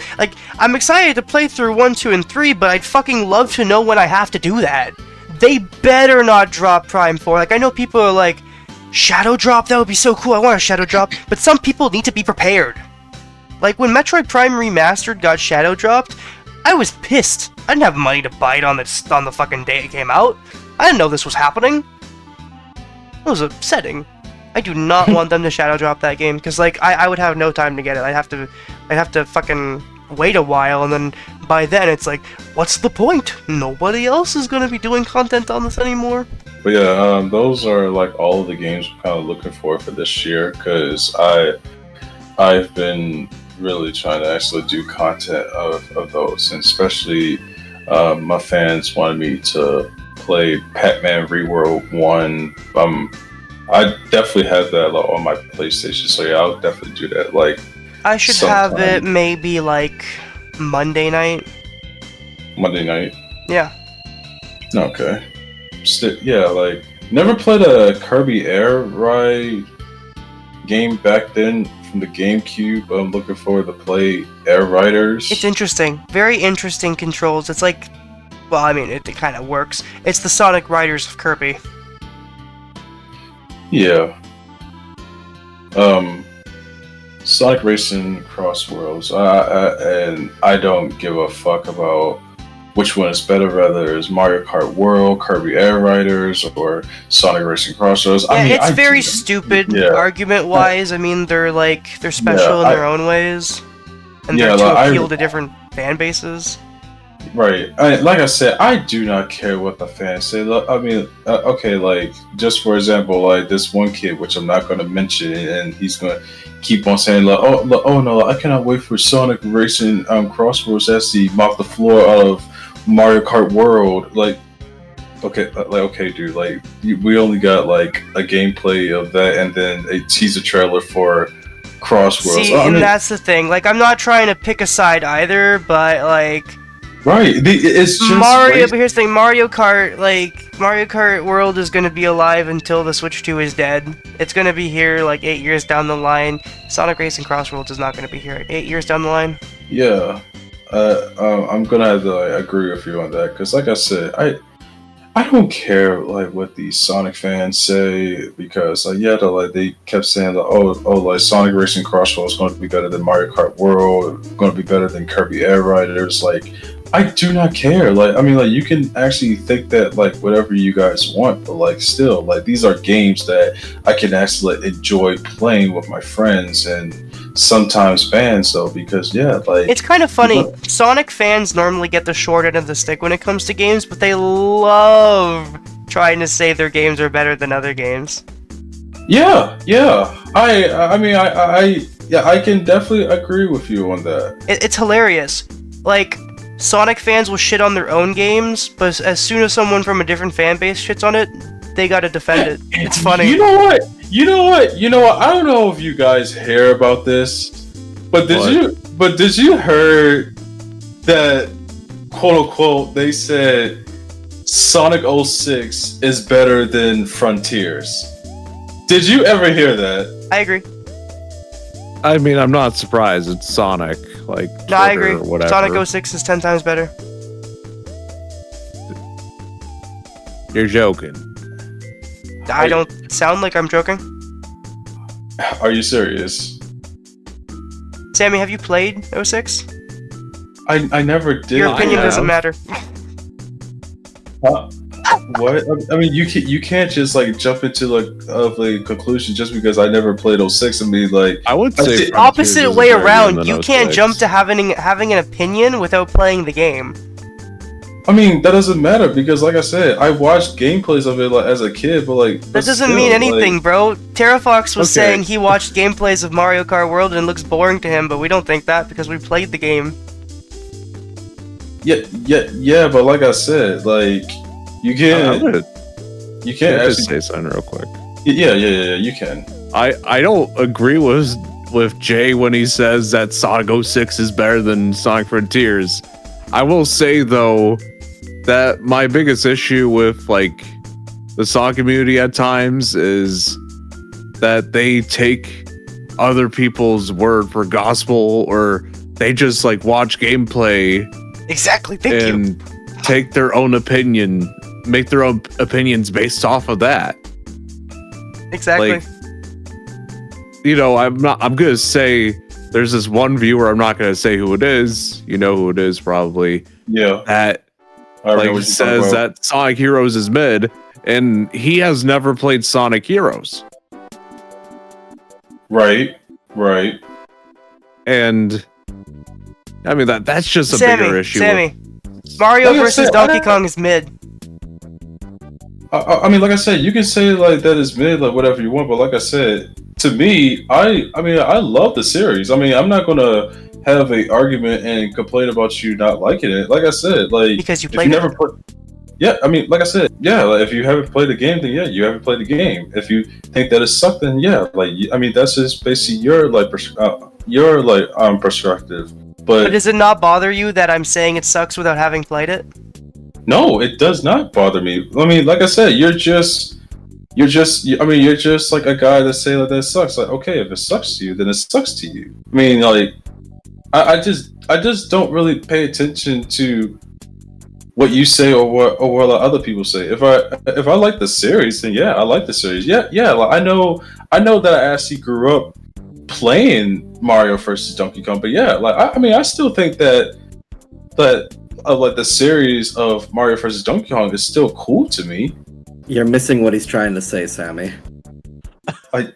I'm excited to play through 1, 2, and 3, but I'd fucking love to know when I have to do that. They better not drop Prime 4. Like, I know people are like, Shadow drop, that would be so cool. I want a shadow drop. But some people need to be prepared. Like, when Metroid Prime Remastered got shadow dropped, I was pissed. I didn't have money to buy it on the fucking day it came out. I didn't know this was happening. It was upsetting. I do not want them to shadow drop that game, because, like, I would have no time to get it. I'd have to fucking wait a while, and then by then it's like, what's the point? Nobody else is gonna be doing content on this anymore. But yeah, those are like all of the games I'm kind of looking for this year, because I've been really trying to actually do content of those, and especially my fans wanted me to play Pac-Man Reworld 1. I definitely have that on my PlayStation, so yeah, I'll definitely do that. Like, I should have it maybe like Monday night. Monday night? Yeah. Okay. Yeah, like, never played a Kirby Air Ride game back then from the GameCube. I'm looking forward to play Air Riders. It's interesting. Very interesting controls. It's like, well, I mean, it kind of works. It's the Sonic Riders of Kirby. Yeah. Sonic Racing Cross Worlds. And I don't give a fuck about which one is better, whether it's Mario Kart World, Kirby Air Riders, or Sonic Racing Crossroads. Yeah, I mean, it's very stupid argument-wise. I mean, they're special in their own ways, and they're to appeal to different fan bases. Right. Like I said, I do not care what the fans say. I mean, okay, like, just for example, like this one kid, which I'm not going to mention, and he's going to keep on saying, like, oh no, I cannot wait for Sonic Racing Crossroads. That's the mop the floor out of Mario Kart World. Like, okay, dude, like, we only got like a gameplay of that, and then a teaser trailer for Crossworlds. See, and that's the thing. Like, I'm not trying to pick a side either, but like, right, it's just Mario. But here's the thing: Mario Kart World is going to be alive until the Switch 2 is dead. It's going to be here like 8 years down the line. Sonic Racing Crossworlds is not going to be here 8 years down the line. Yeah. I'm gonna have to agree with you on that, because like I said, I don't care like what the Sonic fans say, because they kept saying that like Sonic Racing Crossroads is going to be better than Mario Kart World, going to be better than Kirby Air Riders. Like, I do not care. Like, I mean, like, you can actually think that like whatever you guys want, but like still, like, these are games that I can actually enjoy playing with my friends and sometimes fans, though, because like, it's kind of funny. Sonic fans normally get the short end of the stick when it comes to games, but they love trying to say their games are better than other games. Yeah. I mean, I can definitely agree with you on that. It's hilarious. Like, Sonic fans will shit on their own games, but as soon as someone from a different fan base shits on it, they gotta defend it. It's funny. You know what? I don't know if you guys hear about this, but did you heard that, quote unquote, they said Sonic 06 is better than Frontiers? Did you ever hear that? I agree. I mean, I'm not surprised. It's Sonic. Like, no, I agree. Or whatever. Sonic 06 is 10 times better. You're joking. I don't sound like I'm joking. Are you serious? Sammy, have you played 06? I never did. Your opinion doesn't matter. What? I mean, you can't just like jump into like a conclusion just because I never played 06. I mean, like, I would say opposite way around. You can't jump to having an opinion without playing the game. I mean, that doesn't matter because, like I said, I watched gameplays of it like, as a kid, but like that doesn't mean anything, bro. TerraFox was saying he watched gameplays of Mario Kart World and it looks boring to him, but we don't think that because we played the game. Yeah, but like I said, like you can't actually say something real quick. Yeah, you can. I don't agree with Jay when he says that Sonic 06 is better than Sonic Frontiers. I will say though that my biggest issue with like the Sonic community at times is that they take other people's word for gospel, or they just like watch gameplay. Exactly. And take their own opinion, make their own opinions based off of that. Exactly. Like, you know, I'm gonna say there's this one viewer, I'm not gonna say who it is. You know who it is probably. Yeah. That like says that Sonic Heroes is mid, and he has never played Sonic Heroes. Right. And I mean that's just a bigger issue. Sammy, Mario versus Donkey Kong is mid. I mean, like I said, you can say like that is mid, like whatever you want, but like I said, to me, I mean, I love the series. I mean, I'm not gonna have an argument and complain about you not liking it. Like I said, like because you played it. Yeah, I mean, like I said, yeah, like, if you haven't played the game, then yeah, you haven't played the game. If you think that it sucked, then yeah, like I mean, that's just basically your perspective. But does it not bother you that I'm saying it sucks without having played it? No, it does not bother me. I mean, like I said, you're just like a guy that say like that sucks. Like, okay, if it sucks to you, then it sucks to you. I mean, like, I just don't really pay attention to what you say or what other people say. If I like the series, then yeah, I like the series. Yeah. Like, I know that I actually grew up playing Mario versus Donkey Kong, but yeah, like I mean, I still think that like the series of Mario vs. Donkey Kong is still cool to me. You're missing what he's trying to say, Sammy. I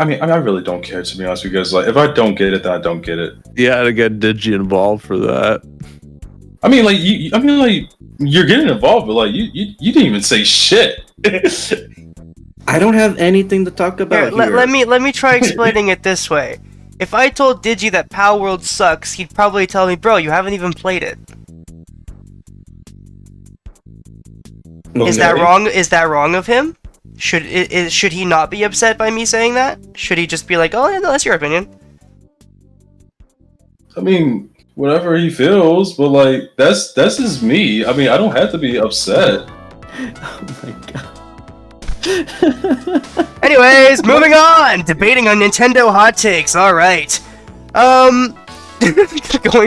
mean, I really don't care, to be honest, because like if I don't get it, then I don't get it. Yeah, to get Digi involved for that. I mean, like you're getting involved, but like you didn't even say shit. I don't have anything to talk about here. Let me try explaining it this way. If I told Digi that Pal World sucks, he'd probably tell me, bro, you haven't even played it. Okay. Is that wrong? Is that wrong of him? Should he not be upset by me saying that? Should he just be like, oh, yeah, no, that's your opinion? I mean, whatever he feels, but like that's just me. I mean, I don't have to be upset. Oh my god. Anyways, moving on! Debating on Nintendo hot takes, alright. Going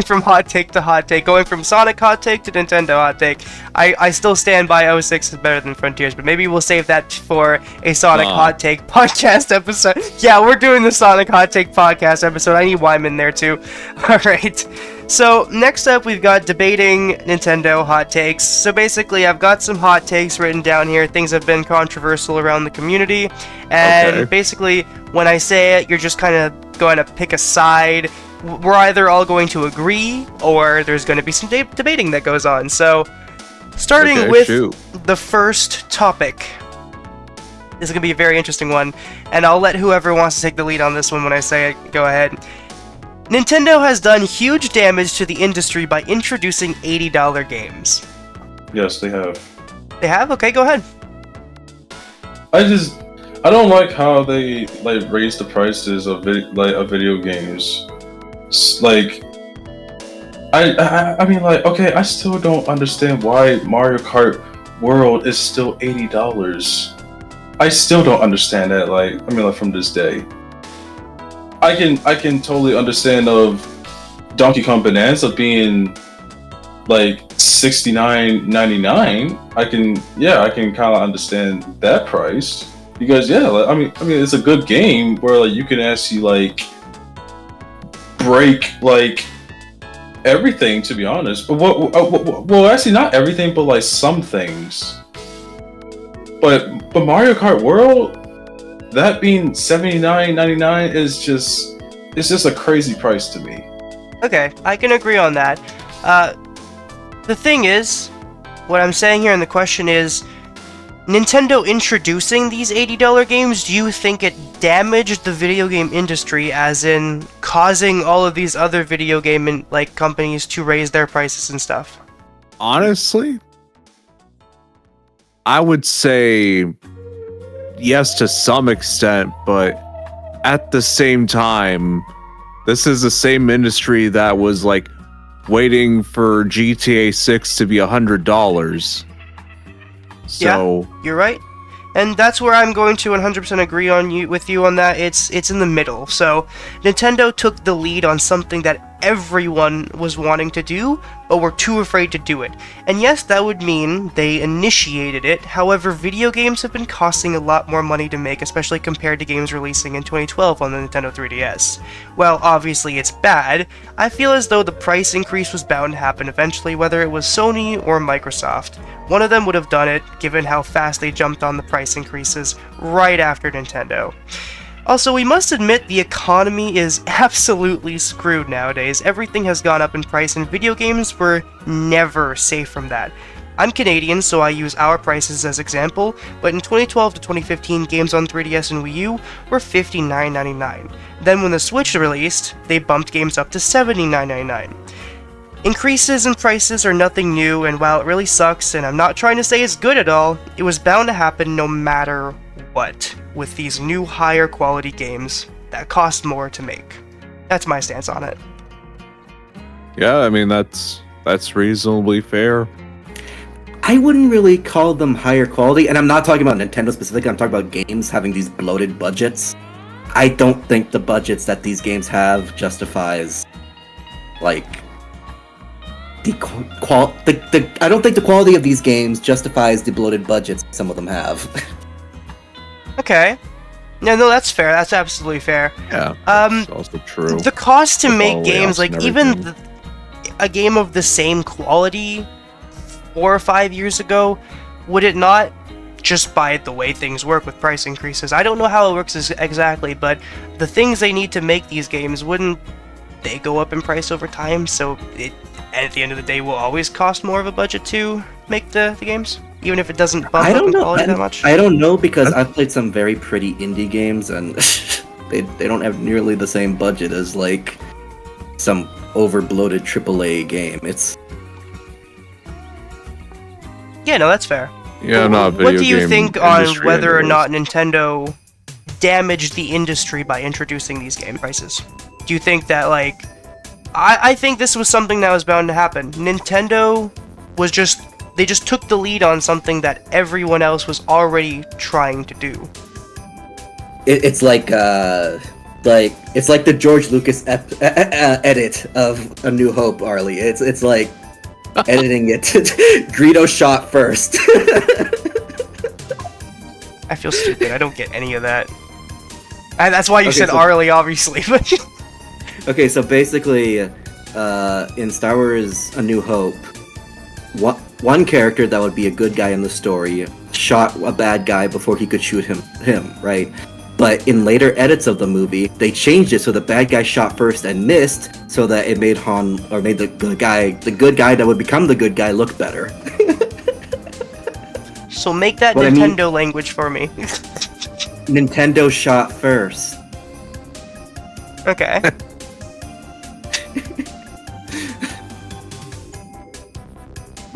from hot take to hot take, going from Sonic hot take to Nintendo hot take. I still stand by 06 is better than Frontiers, but maybe we'll save that for a Sonic hot take podcast episode. Yeah, we're doing the Sonic hot take podcast episode. I need Wyman there too. Alright. So, next up, we've got debating Nintendo hot takes. So basically, I've got some hot takes written down here, things have been controversial around the community, and basically, when I say it, you're just kind of going to pick a side. We're either all going to agree, or there's going to be some debating that goes on. So, starting with the first topic. This is going to be a very interesting one, and I'll let whoever wants to take the lead on this one when I say it, go ahead. Nintendo has done huge damage to the industry by introducing $80 games. Yes, they have. They have? Okay, go ahead. I don't like how they like raise the prices of video games. Like, I mean, like, okay, I still don't understand why Mario Kart World is still $80. I still don't understand that. Like, I mean, like from this day. I can totally understand of Donkey Kong Bonanza being like $69.99. I can kind of understand that price because like, I mean it's a good game where like you can actually like break like everything, to be honest. But well, actually not everything, but like some things. But Mario Kart World, that being $79.99 is just a crazy price to me. Okay, I can agree on that. The thing is, what I'm saying here, and the question is, Nintendo introducing these $80 games, do you think it damaged the video game industry, as in causing all of these other video game companies to raise their prices and stuff? Honestly, I would say yes to some extent, but at the same time, this is the same industry that was like waiting for GTA 6 to be $100. So yeah, you're right. And that's where I'm going to 100% agree with you on that. It's in the middle. So Nintendo took the lead on something that everyone was wanting to do, but were too afraid to do it. And yes, that would mean they initiated it. However, video games have been costing a lot more money to make, especially compared to games releasing in 2012 on the Nintendo 3DS. While obviously it's bad, I feel as though the price increase was bound to happen eventually, whether it was Sony or Microsoft. One of them would have done it, given how fast they jumped on the price increases right after Nintendo. Also, we must admit the economy is absolutely screwed nowadays. Everything has gone up in price, and video games were never safe from that. I'm Canadian, so I use our prices as example, but in 2012 to 2015, games on 3DS and Wii U were $59.99. Then when the Switch released, they bumped games up to $79.99. Increases in prices are nothing new, and while it really sucks, and I'm not trying to say it's good at all, it was bound to happen no matter what, with these new higher quality games that cost more to make. That's my stance on it. Yeah, I mean that's reasonably fair. I wouldn't really call them higher quality, and I'm not talking about Nintendo specifically, I'm talking about games having these bloated budgets. I don't think the budgets that these games have justifies, like, I don't think the quality of these games justifies the bloated budgets some of them have. Okay. No, that's fair. That's absolutely fair. Yeah, that's also true. The cost to With all make the games, layoffs like, and even everything. a game of the same quality 4 or 5 years ago, would it not, just by the way things work with price increases, I don't know how it works exactly, but the things they need to make these games, wouldn't they go up in price over time? So it, at the end of the day, will always cost more of a budget to make the games? Even if it doesn't bump up in quality that much? I don't know, because I've played some very pretty indie games, and they don't have nearly the same budget as, like, some over-bloated AAA game. It's... Yeah, no, that's fair. Yeah, not video What do you game think on industry whether or anyways. not Nintendo damaged the industry by introducing these game prices? Do you think that, like... I think this was something that was bound to happen. Nintendo was just... They just took the lead on something that everyone else was already trying to do. It's like it's like the George Lucas edit of A New Hope, Arlie. It's like editing it. Greedo shot first. I feel stupid. I don't get any of that. That's why you Okay, said so- Arlie, obviously. But Okay, so basically, in Star Wars: A New Hope, one character that would be a good guy in the story shot a bad guy before he could shoot him, right? But in later edits of the movie, they changed it so the bad guy shot first and missed, so that it made the good guy that would become the good guy look better. so make that What I mean- Nintendo language for me. Nintendo shot first. Okay.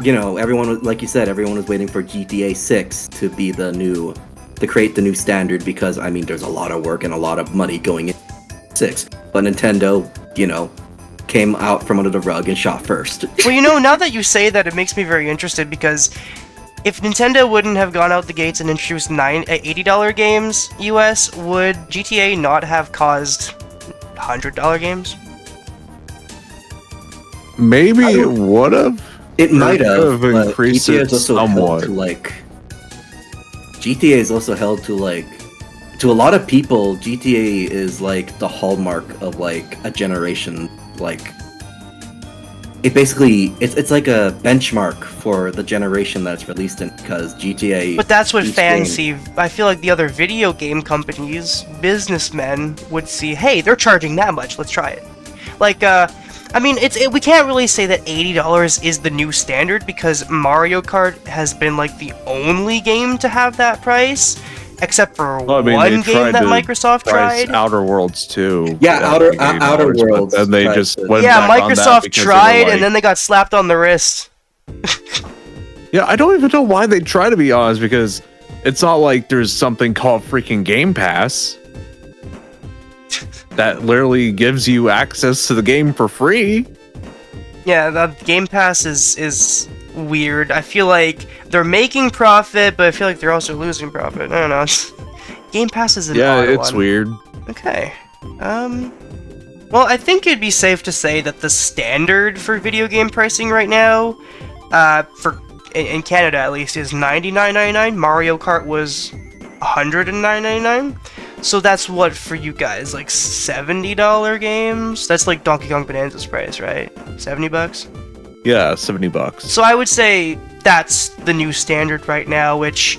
You know, everyone was, like you said, everyone was waiting for GTA 6 to be to create the new standard, because, I mean, there's a lot of work and a lot of money going in 6. But Nintendo, you know, came out from under the rug and shot first. Well, you know, now that you say that, it makes me very interested, because if Nintendo wouldn't have gone out the gates and introduced $80 games US, would GTA not have caused $100 games? Maybe it would have. It might have, but increased GTA it is also somewhat. held to, like... GTA is also held to, like... To a lot of people, GTA is, like, the hallmark of, like, a generation. Like... It basically... It's like a benchmark for the generation that it's released in, because GTA... But that's what each fans game- see. I feel like the other video game companies, businessmen, would see, hey, they're charging that much, let's try it. Like, I mean, we can't really say that $80 is the new standard, because Mario Kart has been, like, the only game to have that price, except for Well, I mean, one they game tried that to Microsoft price tried. Outer Worlds too. Yeah, at Outer $80, Worlds but then they tried just to- went Yeah, back on that Microsoft because they were tried, like- and then they got slapped on the wrist. Yeah, I don't even know why they try, to be honest, because it's not like there's something called freaking Game Pass that literally gives you access to the game for free. Yeah, the Game Pass is weird. I feel like they're making profit, but I feel like they're also losing profit. I don't know. Game Pass is an Yeah, odd it's one. weird. Okay. Well, I think it'd be safe to say that the standard for video game pricing right now, in Canada at least, is $99.99. Mario Kart was $109.99. So that's what for you guys, like $70 games? That's like Donkey Kong Bonanza's price, right? $70? Yeah, $70. So I would say that's the new standard right now, which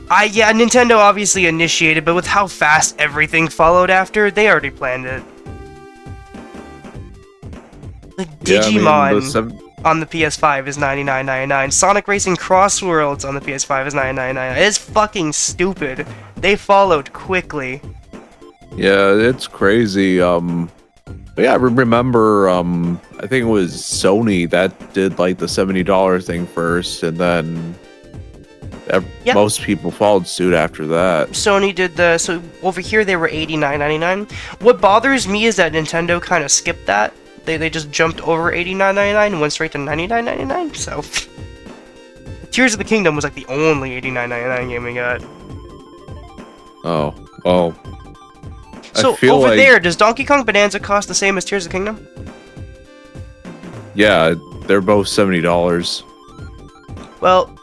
Nintendo obviously initiated, but with how fast everything followed after, they already planned it. Like Digimon on the PS5 is $99.99. Sonic Racing Crossworlds on the PS5 is $99.99. It's fucking stupid. They followed quickly. Yeah, it's crazy. But yeah, I remember, I think it was Sony that did like the $70 thing first, and then most people followed suit after that. Sony did so over here they were $89.99. What bothers me is that Nintendo kind of skipped that. They just jumped over $89.99 and went straight to $99.99. So Tears of the Kingdom was like the only $89.99 game we got. Oh, well. So over there, does Donkey Kong Bonanza cost the same as Tears of the Kingdom? Yeah, they're both $70. Well,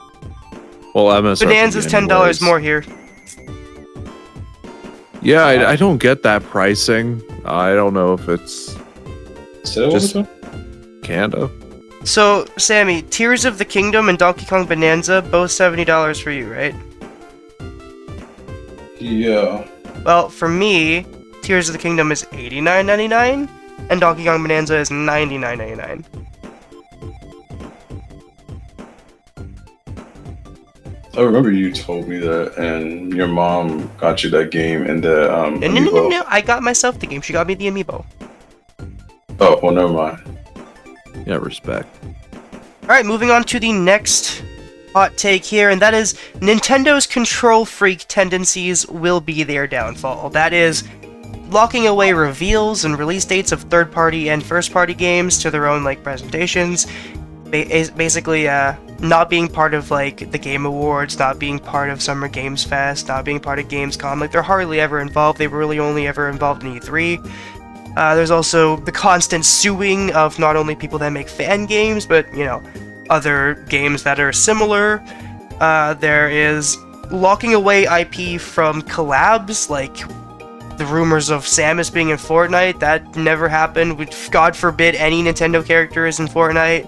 MSRP Bonanza's $10 more here. Yeah, I don't get that pricing. I don't know if it's just Canada. So, Sammy, Tears of the Kingdom and Donkey Kong Bonanza, both $70 for you, right? Yeah. Well, for me, Tears of the Kingdom is $89.99, and Donkey Kong Bonanza is $99.99. I remember you told me that, and your mom got you that game and the amiibo. No, I got myself the game. She got me the amiibo. Oh, well, never mind. Yeah, respect. Alright, moving on to the next hot take here, and that is Nintendo's control freak tendencies will be their downfall. That is, locking away reveals and release dates of third-party and first-party games to their own, like, presentations. Basically, not being part of, like, the Game Awards, not being part of Summer Games Fest, not being part of Gamescom. Like, they're hardly ever involved. They were really only ever involved in E3. There's also the constant suing of not only people that make fan games, but, you know, other games that are similar. There is locking away IP from collabs, like the rumors of Samus being in Fortnite. That never happened. God forbid any Nintendo character is in Fortnite.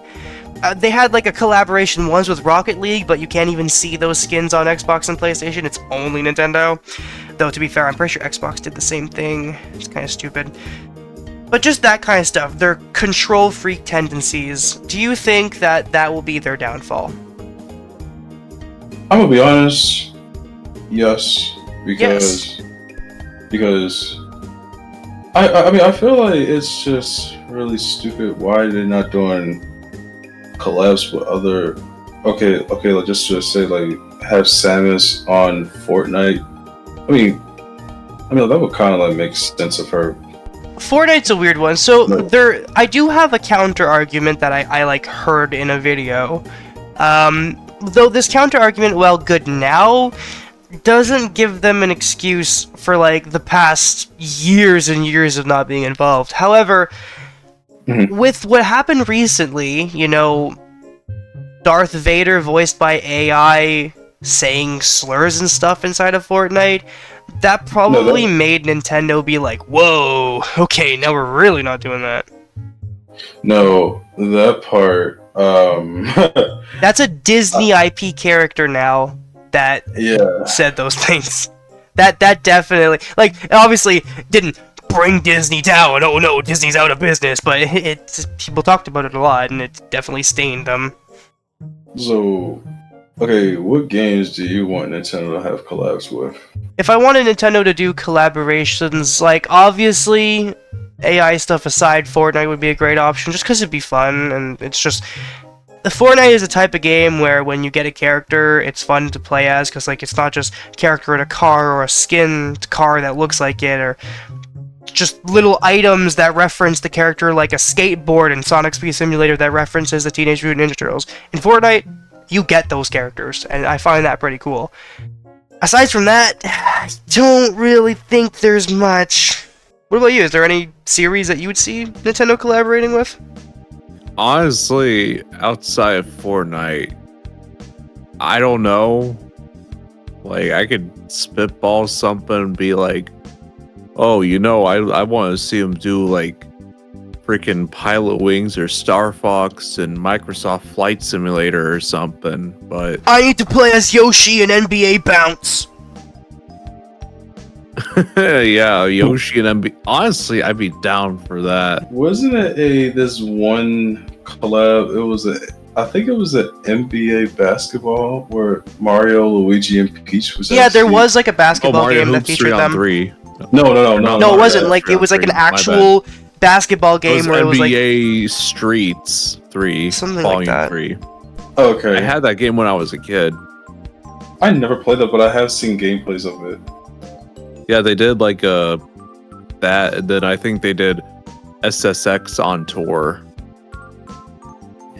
They had like a collaboration once with Rocket League, but you can't even see those skins on Xbox and PlayStation. It's only Nintendo. Though, to be fair, I'm pretty sure Xbox did the same thing. It's kind of stupid. But just that kind of stuff, their control freak tendencies, do you think that that will be their downfall? I'm gonna be honest, yes, because I mean I feel like it's just really stupid. Why are they not doing collabs with other? Okay, like just to say like have Samus on Fortnite. I mean that would kind of like make sense of her. Fortnite's a weird one. So I do have a counter argument that I like heard in a video. Though this counter argument, well, good now, doesn't give them an excuse for like the past years and years of not being involved. However, with what happened recently, you know, Darth Vader voiced by AI saying slurs and stuff inside of Fortnite, that probably made Nintendo be like, whoa, okay, now we're really not doing that. No, that part, That's a Disney IP character now that said those things. That definitely, like, obviously didn't bring Disney down. Oh no, Disney's out of business, but people talked about it a lot, and it definitely stained them. So, okay, what games do you want Nintendo to have collabs with? If I wanted Nintendo to do collaborations, like, obviously, AI stuff aside, Fortnite would be a great option, just because it'd be fun, and it's just... The Fortnite is a type of game where when you get a character, it's fun to play as, because, like, it's not just a character in a car or a skinned car that looks like it, or just little items that reference the character, like a skateboard in Sonic Speed Simulator that references the Teenage Mutant Ninja Turtles. In Fortnite, you get those characters, and I find that pretty cool. Aside from that, I don't really think there's much. What about you? Is there any series that you would see Nintendo collaborating with? Honestly, outside of Fortnite, I don't know. Like, I could spitball something and be like, oh, I want to see them do, like, freaking Pilot Wings or Star Fox and Microsoft Flight Simulator or something, but... I need to play as Yoshi in NBA Bounce! Yeah, Yoshi and MB. Honestly, I'd be down for that. Wasn't it this one collab? I think it was an NBA basketball where Mario, Luigi, and Peach was. Yeah, there actually- was like a basketball Mario game that Hoops featured 3-on-3. them. No, No, it wasn't. yeah. Like, it was like an 3-on-3, my bad. actual basketball game where it was like... NBA Streets 3, Something like Volume that. 3. Okay, I had that game when I was a kid. I never played that, but I have seen gameplays of it. Yeah, they did like that, and then I think they did SSX on tour,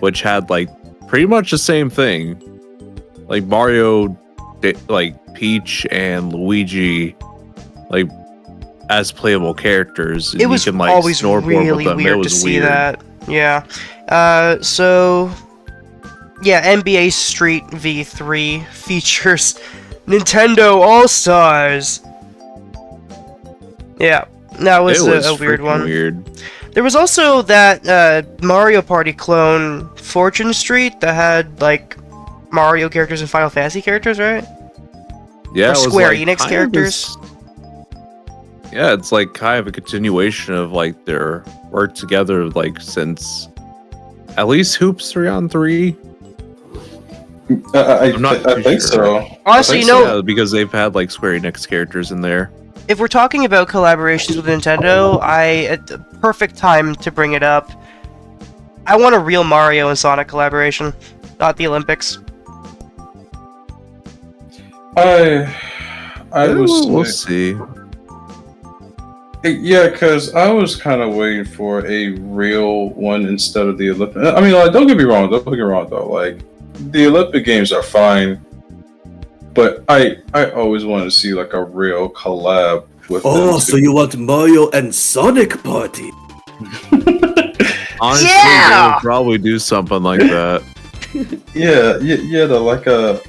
which had like pretty much the same thing. Like Mario, like Peach and Luigi, like as playable characters. And It was you can, like, always snowboard really with them. It weird to was see weird. that. Yeah. So... Yeah, NBA Street V3 features Nintendo All-Stars. Yeah, that was, It was a weird freaking one. Weird. There was also that Mario Party clone, Fortune Street, that had, like, Mario characters and Final Fantasy characters, right? Yeah, Or it was, Square like, Enix kind of characters. Yeah, it's like kind of a continuation of like their work together, like since at least Hoops 3-on-3. I'm not I too think sure. so. Honestly, I think you know, Yeah, because they've had like Square Enix characters in there. if we're talking about collaborations with Nintendo, at the perfect time to bring it up. I want a real Mario and Sonic collaboration, not the Olympics. I We'll was see. yeah, because I was kind of waiting for a real one instead of the Olympic. I mean, like, don't get me wrong though. Like, the Olympic Games are fine, but I always wanted to see like a real collab with them. Oh, so you want Mario and Sonic Party? Honestly, Yeah! they would probably do something like that. Yeah,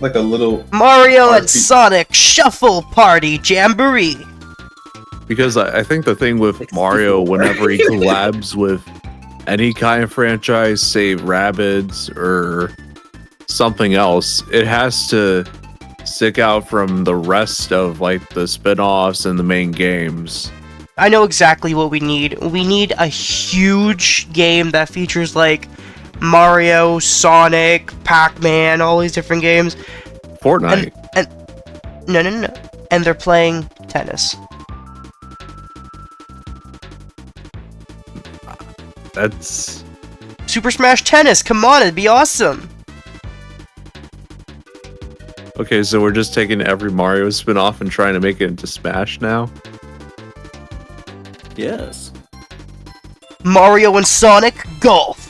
like a little. Mario and RP. Sonic Shuffle Party Jamboree. Because I think the thing with Mario, whenever he collabs with any kind of franchise, say Rabbids or something else, it has to stick out from the rest of like the spin-offs and the main games. I know exactly what we need. We need a huge game that features like Mario, Sonic, Pac-Man, all these different games. Fortnite. No. And they're playing tennis. That's Super Smash Tennis, come on, it'd be awesome. okay, so we're just taking every Mario spin-off and trying to make it into Smash now. Yes. Mario and Sonic Golf.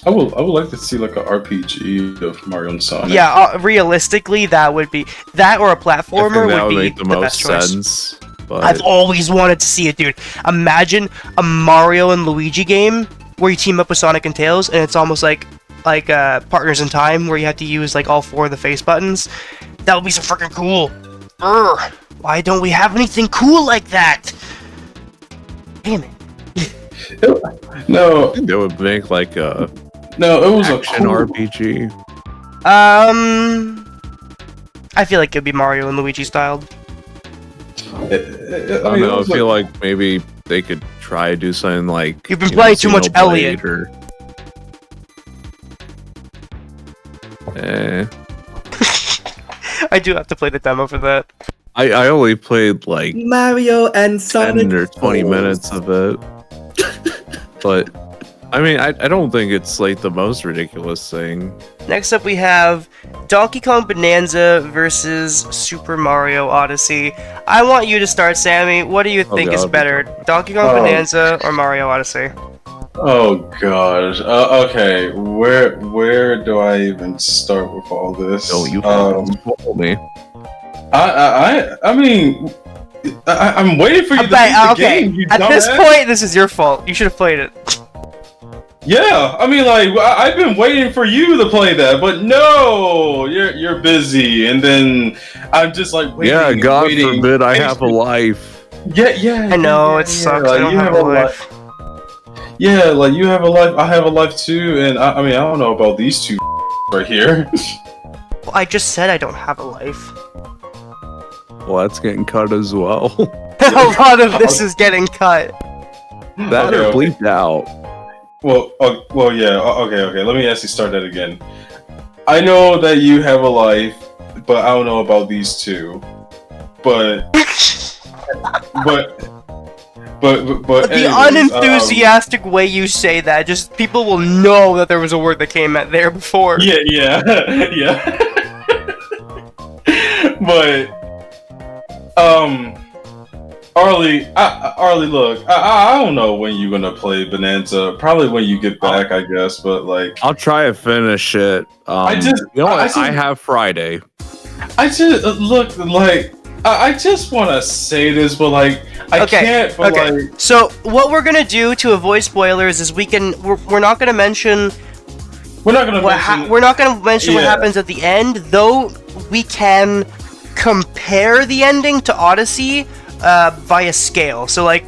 I would like to see like a RPG of Mario and Sonic. Yeah, realistically, that would be that or a I platformer think that would be make the the most best choice. sense. But I've always wanted to see it, dude. Imagine a Mario and Luigi game where you team up with Sonic and Tails, and it's almost like Partners in Time, where you have to use like all 4 of the face buttons. That would be so freaking cool. Urgh. Why don't we have anything cool like that? Damn it. No, they would make like a it was action a cool, RPG. I feel like it'd be Mario and Luigi styled. I don't know. I feel like maybe they could try to do something like You've been playing too much Elliot. Or... Eh. I do have to play the demo for that. I only played like Mario and Sonic 10 or 20 minutes of it. But I mean, I don't think it's like the most ridiculous thing. Next up, we have Donkey Kong Bonanza versus Super Mario Odyssey. I want you to start, Sammy. What do you think is God. better, Donkey Kong Bonanza or Mario Odyssey? Oh gosh. Okay, where do I even start with all this? No, you fucking spoiled me. I mean, I'm waiting for you to beat the game. You At this dumbass. point, this is your fault. You should have played it. Yeah, I mean, like I've been waiting for you to play that, but no, you're busy, and then I'm just like waiting. Yeah, God waiting, forbid I have a life. Yeah. I know it sucks. Like, I don't have a life. Yeah, like you have a life. I have a life too, and I mean, I don't know about these two right here. Well, I just said I don't have a life. Well, that's getting cut as well. A lot of this is getting cut. That Okay, are okay. bleeped out. Well, yeah. Okay. Let me actually start that again. I know that you have a life, but I don't know about these two. But The anyways, unenthusiastic way you say that, just people will know that there was a word that came at there before. Yeah. But Arlie, look, I don't know when you're gonna play Bonanza. Probably when you get back, I guess. But like, I'll try to finish it. You know what? I have Friday. I just look like I just want to say this, but like I can't. But like, so what we're gonna do to avoid spoilers is we're not gonna mention we're not gonna mention what happens at the end, though we can compare the ending to Odyssey via scale. So like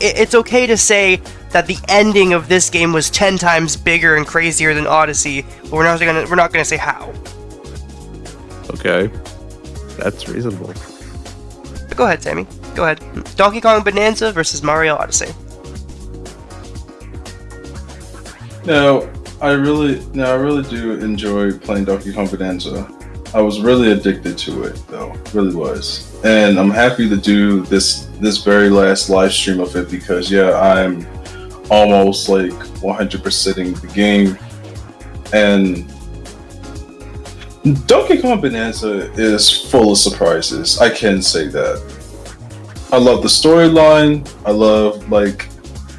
it's okay to say that the ending of this game was 10 times bigger and crazier than Odyssey, but we're not gonna say how. Okay, that's reasonable. Go ahead, Sammy. Go ahead. Donkey Kong Bonanza versus Mario Odyssey. No, I really do enjoy playing Donkey Kong Bonanza. I was really addicted to it, though, really was, and I'm happy to do this very last live stream of it because I'm almost like 100%ing the game, and Donkey Kong Bonanza is full of surprises. I can say that. I love the storyline. I love like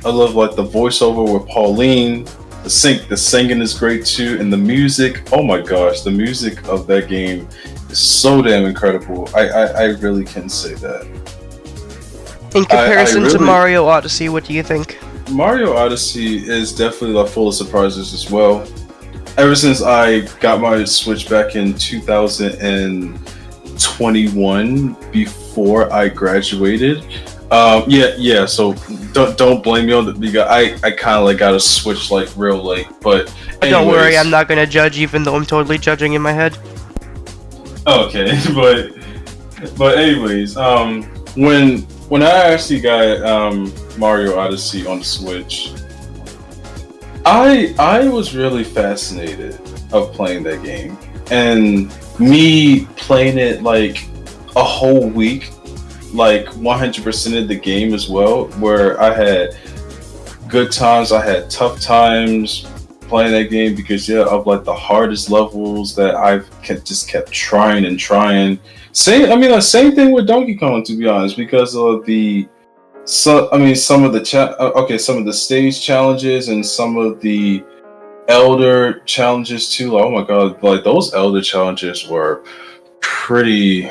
the voiceover with Pauline. The singing is great too, and the music. Oh my gosh, the music of that game is so damn incredible. I really can say that. In comparison to Mario Odyssey, what do you think? Mario Odyssey is definitely like full of surprises as well. Ever since I got my Switch back in 2021, before I graduated, so don't blame me on the because I kind of like got a Switch like real late. But anyways, don't worry, I'm not gonna judge, even though I'm totally judging in my head. Okay, but anyways, when I actually got Mario Odyssey on the Switch, I was really fascinated of playing that game, and me playing it like a whole week, like 100% of the game as well, where I had good times, I had tough times playing that game because of like the hardest levels that I've just kept trying and trying. Same thing with Donkey Kong, to be honest, because of some of the stage challenges and some of the elder challenges too. Like, oh my god, like those elder challenges were pretty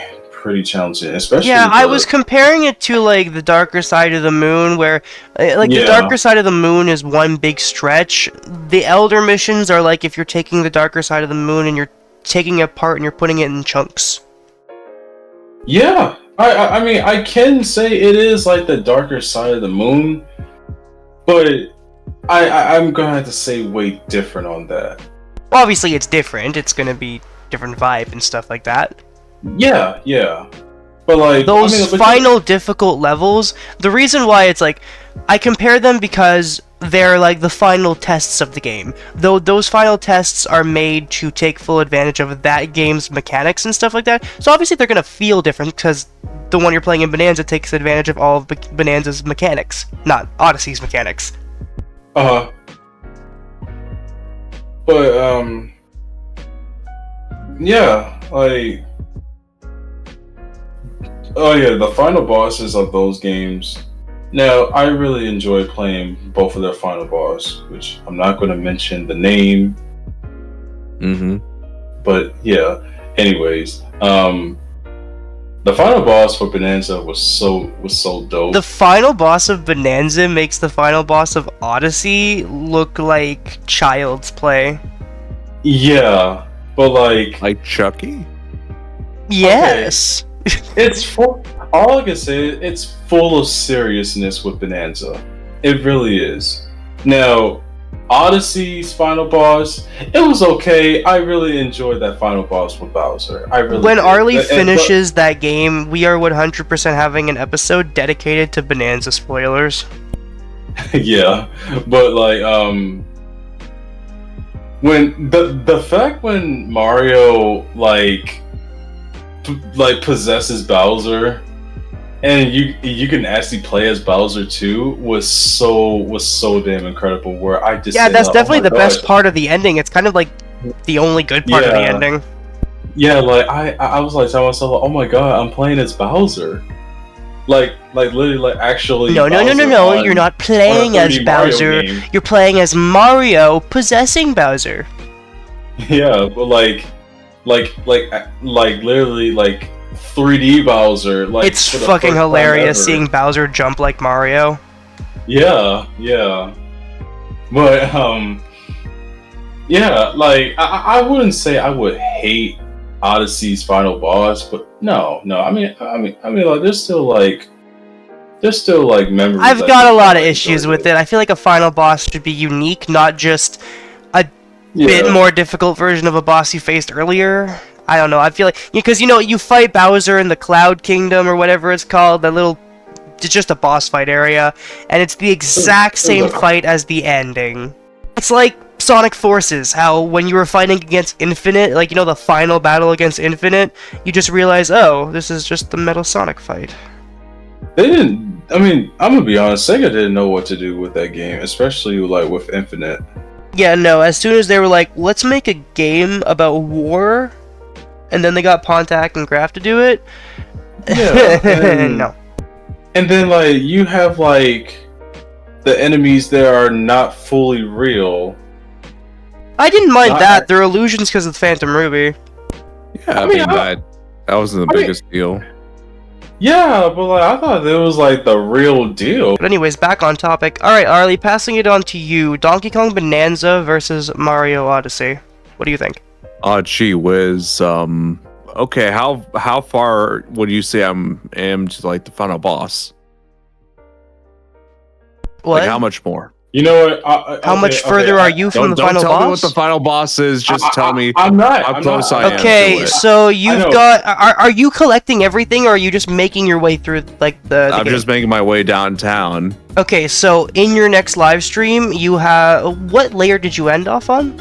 challenging, especially. Yeah, I was comparing it to like the Darker Side of the Moon, where the Darker Side of the Moon is one big stretch. The elder missions are like if you're taking the Darker Side of the Moon and you're taking it apart and you're putting it in chunks. Yeah. I mean, I can say it is like the Darker Side of the Moon, but I'm gonna have to say way different on that. Well, obviously it's different. It's gonna be different vibe and stuff like that. Yeah. But like those final difficult levels, the reason why it's like I compare them because they're like the final tests of the game. Though those final tests are made to take full advantage of that game's mechanics and stuff like that. So obviously they're gonna feel different because the one you're playing in Bonanza takes advantage of all of Bonanza's mechanics, not Odyssey's mechanics. But the final bosses of those games. Now, I really enjoy playing both of their final boss, which I'm not going to mention the name. But yeah, anyways, The final boss for Bonanza was so dope. The final boss of Bonanza makes the final boss of Odyssey look like child's play. Yeah, but Like Chucky? Yes. it's full. All I can say is it's full of seriousness with Bonanza. It really is. Now, Odyssey's final boss, it was okay. I really enjoyed that final boss with Bowser. I really When did. Arlie finishes that game, we are 100% having an episode dedicated to Bonanza spoilers. Yeah, but when the fact when Mario possesses Bowser, and you can actually play as Bowser too was so damn incredible. Where I just that's definitely the best part of the ending. It's kind of like the only good part of the ending. Yeah, I was like telling myself, oh my god, I'm playing as Bowser. Literally, actually. No! You're not playing as Bowser. You're playing as Mario possessing Bowser. Yeah, but literally 3D Bowser. It's fucking hilarious seeing Bowser jump like Mario. Yeah. But I wouldn't say I would hate Odyssey's final boss, but no. I mean, there's still memories. I've got a lot of issues with it. I feel like a final boss should be unique, not just a bit more difficult version of a boss you faced earlier. I don't know. I feel like because you fight Bowser in the Cloud Kingdom or whatever it's called. It's just a boss fight area, and it's the exact same fight as the ending. It's like Sonic Forces, how when you were fighting against Infinite, the final battle against Infinite, you just realize, oh, this is just the Metal Sonic fight. They didn't. I mean, I'm gonna be honest. Sega didn't know what to do with that game, especially with Infinite. Yeah, no. As soon as they were like, let's make a game about war, and then they got Pontac and Graf to do it. Yeah. No. And then you have the enemies that are not fully real. I didn't mind that. They're illusions because of Phantom Ruby. Yeah, I mean that wasn't the biggest deal. Yeah, but I thought it was the real deal. But anyways, back on topic. Alright, Arlie, passing it on to you. Donkey Kong Bonanza versus Mario Odyssey. What do you think? Oh, gee whiz. Okay, how far would you say am to the final boss? What? How much more? You know what? How much further are you from the final boss? Don't tell me what the final boss is. Just tell me I'm not, how close I am to Okay, it. so you've got... Are you collecting everything, or are you just making your way through, the I'm game? just making my way downtown. Okay, so in your next live stream, you have... What layer did you end off on?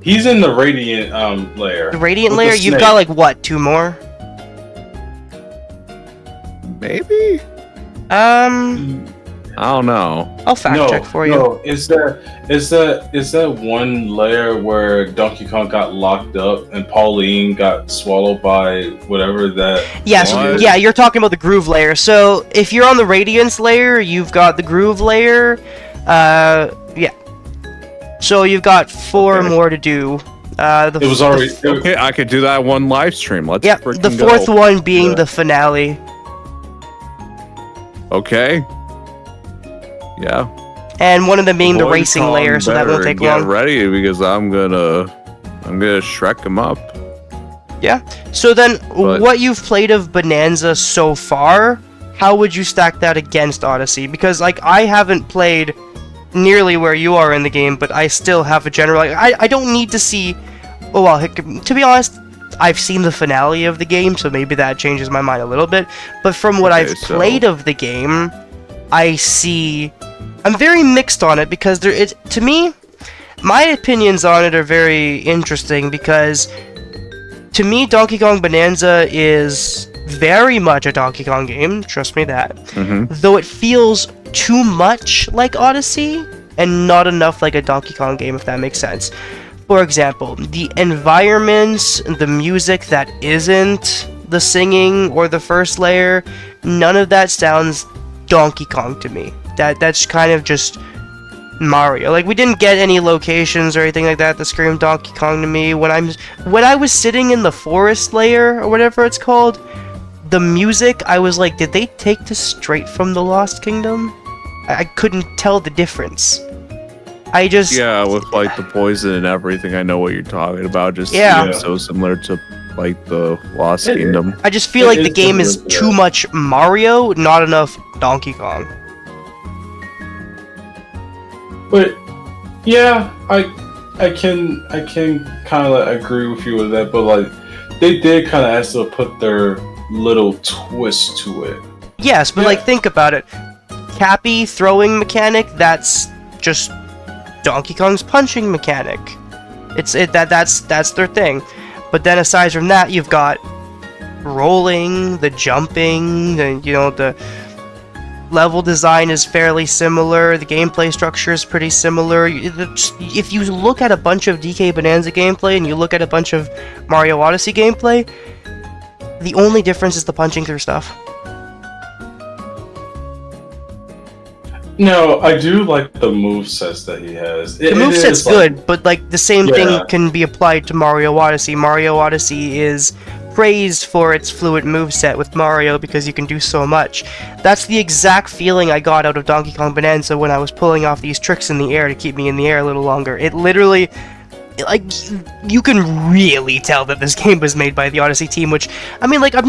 He's in the Radiant layer. The Radiant With layer? the You've snake. got, what, 2 more? Maybe? I don't know. I'll fact check for you. No, is that one layer where Donkey Kong got locked up and Pauline got swallowed by whatever that? Yeah, so, What? yeah, you're talking about the Groove layer. So if you're on the Radiance layer, you've got the Groove layer. Yeah. So you've got 4 more to do. It was already. Okay, I could do that one live stream. Let's Yeah, freaking the 4th go. one being Yeah. the finale. Okay. Yeah. And one of them being the Boy, racing Kong layer, so that won't better take get long. ready because I'm gonna Shrek him up. Yeah. So then, But- what you've played of Bonanza so far, how would you stack that against Odyssey? Because I haven't played nearly where you are in the game, but I still have a general. I don't need to see. Oh well, to be honest, I've seen the finale of the game, so maybe that changes my mind a little bit. But from what I've played of the game, I see. I'm very mixed on it because to me, my opinions on it are very interesting because to me, Donkey Kong Bonanza is very much a Donkey Kong game. Trust me that. Though it feels too much like Odyssey and not enough like a Donkey Kong game, if that makes sense. For example, the environments, the music that isn't the singing or the first layer, none of that sounds Donkey Kong to me. That's kind of just Mario. We didn't get any locations or anything like that screamed Donkey Kong to me. When I was sitting in the forest layer or whatever it's called, the music, I was like, did they take this straight from the Lost Kingdom? I couldn't tell the difference. Yeah, with like the poison and everything, I know what you're talking about. Just so similar to like the Lost Kingdom. I just feel like the game is too much Mario, not enough Donkey Kong. But yeah, I can kind of agree with you with that. But like, they did kind of have to put their little twist to it. Yes, but like, think about it. Cappy throwing mechanic, that's just Donkey Kong's punching mechanic. That's their thing. But then aside from that, you've got rolling, the jumping, the level design is fairly similar, the gameplay structure is pretty similar. If you look at a bunch of DK Bonanza gameplay and you look at a bunch of Mario Odyssey gameplay, the only difference is the punching through stuff. No, I do like the movesets that he has. The moveset's good, but like the same thing can be applied to Mario Odyssey. Mario Odyssey is praised for its fluid moveset with Mario because you can do so much. That's the exact feeling I got out of Donkey Kong Bonanza when I was pulling off these tricks in the air to keep me in the air a little longer. It literally, like, you can really tell that this game was made by the Odyssey team, which, I mean, like, I'm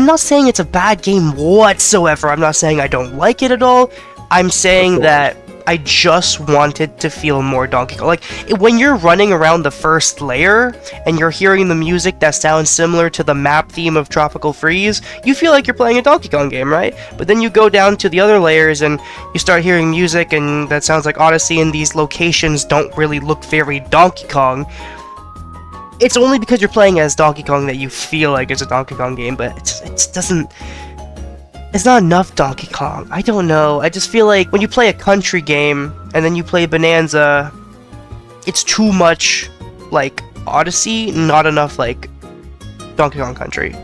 not saying it's a bad game whatsoever. I'm not saying I don't like it at all. I'm saying that I just wanted to feel more Donkey Kong. Like, when you're running around the first layer and you're hearing the music that sounds similar to the map theme of Tropical Freeze, you feel like you're playing a Donkey Kong game, right? But then you go down to the other layers and you start hearing music and that sounds like Odyssey, and these locations don't really look very Donkey Kong. It's only because you're playing as Donkey Kong that you feel like it's a Donkey Kong game, but it doesn't... It's not enough Donkey Kong. I don't know. I just feel like when you play a country game and then you play Bonanza, it's too much like Odyssey, not enough like Donkey Kong Country.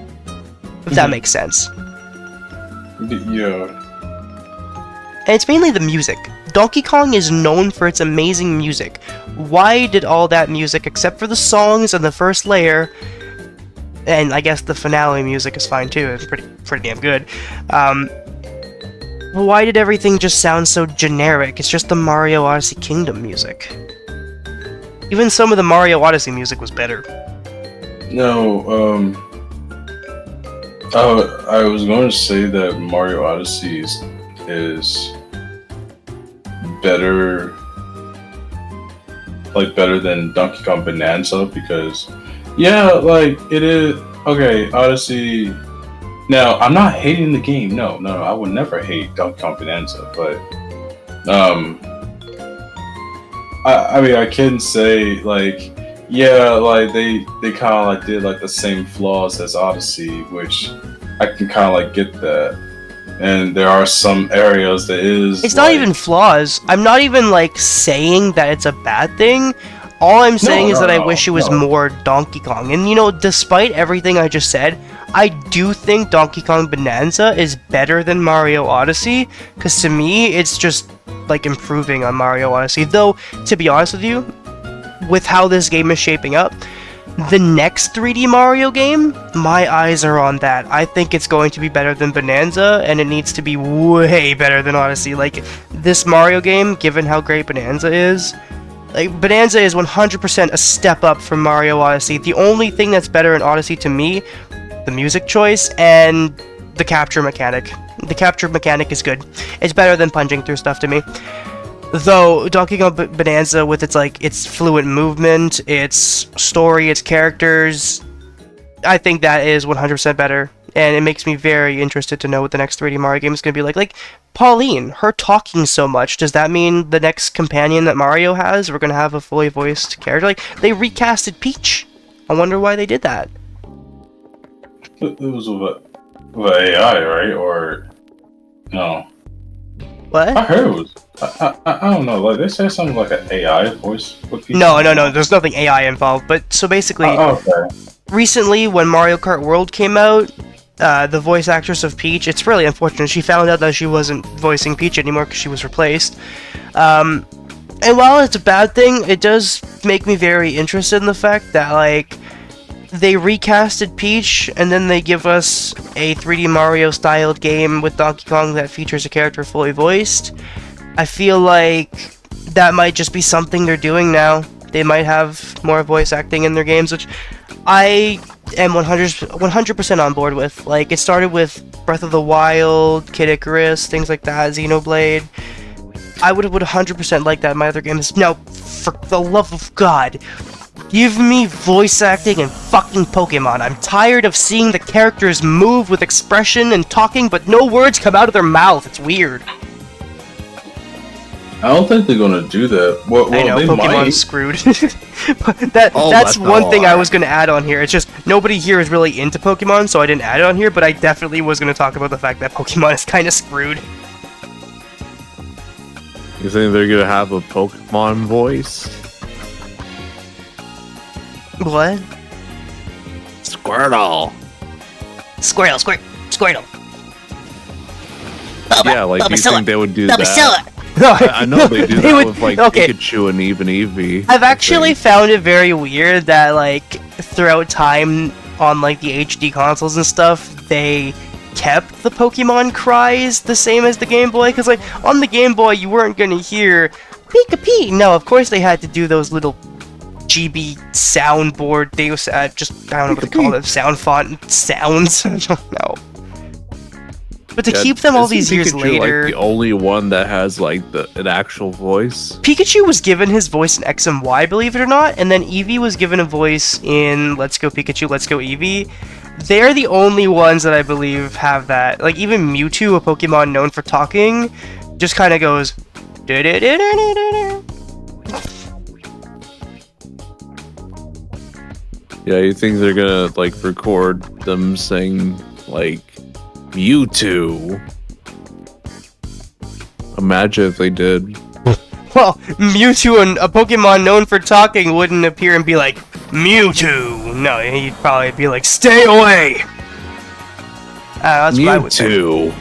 If that makes sense. Yeah. And it's mainly the music. Donkey Kong is known for its amazing music. Why did all that music, except for the songs and the first layer, and I guess the finale music is fine too, it's pretty damn good. Why did everything just sound so generic? It's just the Mario Odyssey Kingdom music. Even some of the Mario Odyssey music was better. No, I was going to say that Mario Odyssey is better, like better than Donkey Kong Bonanza, because like it is okay. Odyssey. Now, I'm not hating the game. No, I would never hate Donkey Kong Bonanza, but I mean, I can say like, like they kind of like did like the same flaws as Odyssey, which I can kind of like get that. And there are some areas that is. It's not even flaws. I'm not even like saying that it's a bad thing. All I'm saying is that I wish it was more Donkey Kong. And despite everything I just said, I do think Donkey Kong Bonanza is better than Mario Odyssey, because to me, it's just like improving on Mario Odyssey. Though, to be honest with you, with how this game is shaping up, the next 3D Mario game, my eyes are on that. I think it's going to be better than Bonanza, and it needs to be way better than Odyssey. Like, this Mario game, given how great Bonanza is, like, Bonanza is 100% a step up from Mario Odyssey. The only thing that's better in Odyssey to me, the music choice and the capture mechanic. The capture mechanic is good. It's better than punching through stuff to me. Though Donkey Kong Bonanza, with its fluid movement, its story, its characters, I think that is 100% better. And it makes me very interested to know what the next 3D Mario game is going to be like. Like, Pauline, her talking so much, does that mean the next companion that Mario has, we're going to have a fully voiced character? Like, they recasted Peach. I wonder why they did that. It was with AI, right? Or no? What? I heard it was. I don't know. Like, they said something like an AI voice with Peach. No. There's nothing AI involved. But so basically, okay. Recently when Mario Kart World came out, the voice actress of Peach, it's really unfortunate. She found out that she wasn't voicing Peach anymore because she was replaced. And while it's a bad thing, it does make me very interested in the fact that, like, they recasted Peach, and then they give us a 3D Mario-styled game with Donkey Kong that features a character fully voiced, I feel like that might just be something they're doing now. They might have more voice acting in their games, which I am 100% on board with. Like, it started with Breath of the Wild, Kid Icarus, things like that, Xenoblade. I would 100% like that in my other games. Now, for the love of God, give me voice acting in fucking Pokemon. I'm tired of seeing the characters move with expression and talking, but no words come out of their mouth. It's weird. I don't think they're gonna do that. Well, I know, they Pokemon's might. screwed. But that's one thing I was gonna add on here. It's just, nobody here is really into Pokemon, so I didn't add it on here, but I definitely was gonna talk about the fact that Pokemon is kinda screwed. You think they're gonna have a Pokemon voice? What? Squirtle. Squirtle. Yeah, like, do you think they would do that? No, I know they do they that would- with, like, okay. Pikachu and even Eevee. I've actually found it very weird that, like, throughout time on, like, the HD consoles and stuff, they kept the Pokemon cries the same as the Game Boy, because, like, on the Game Boy, you weren't gonna hear Pika-Pee. No, of course they had to do those little GB soundboard things, I don't know what they call it, sound font sounds, I don't know. But to keep them all isn't these years Pikachu, later... like, the only one that has, like, an actual voice? Pikachu was given his voice in X and Y, believe it or not, and then Eevee was given a voice in Let's Go Pikachu, Let's Go Eevee. They're the only ones that I believe have that. Like, even Mewtwo, a Pokemon known for talking, just kind of goes... Yeah, you think they're gonna, like, record them saying, like, Mewtwo? Imagine if they did. Well, Mewtwo, and a Pokemon known for talking, wouldn't appear and be like, Mewtwo! No, he'd probably be like, stay away! That's what I would think. Mewtwo.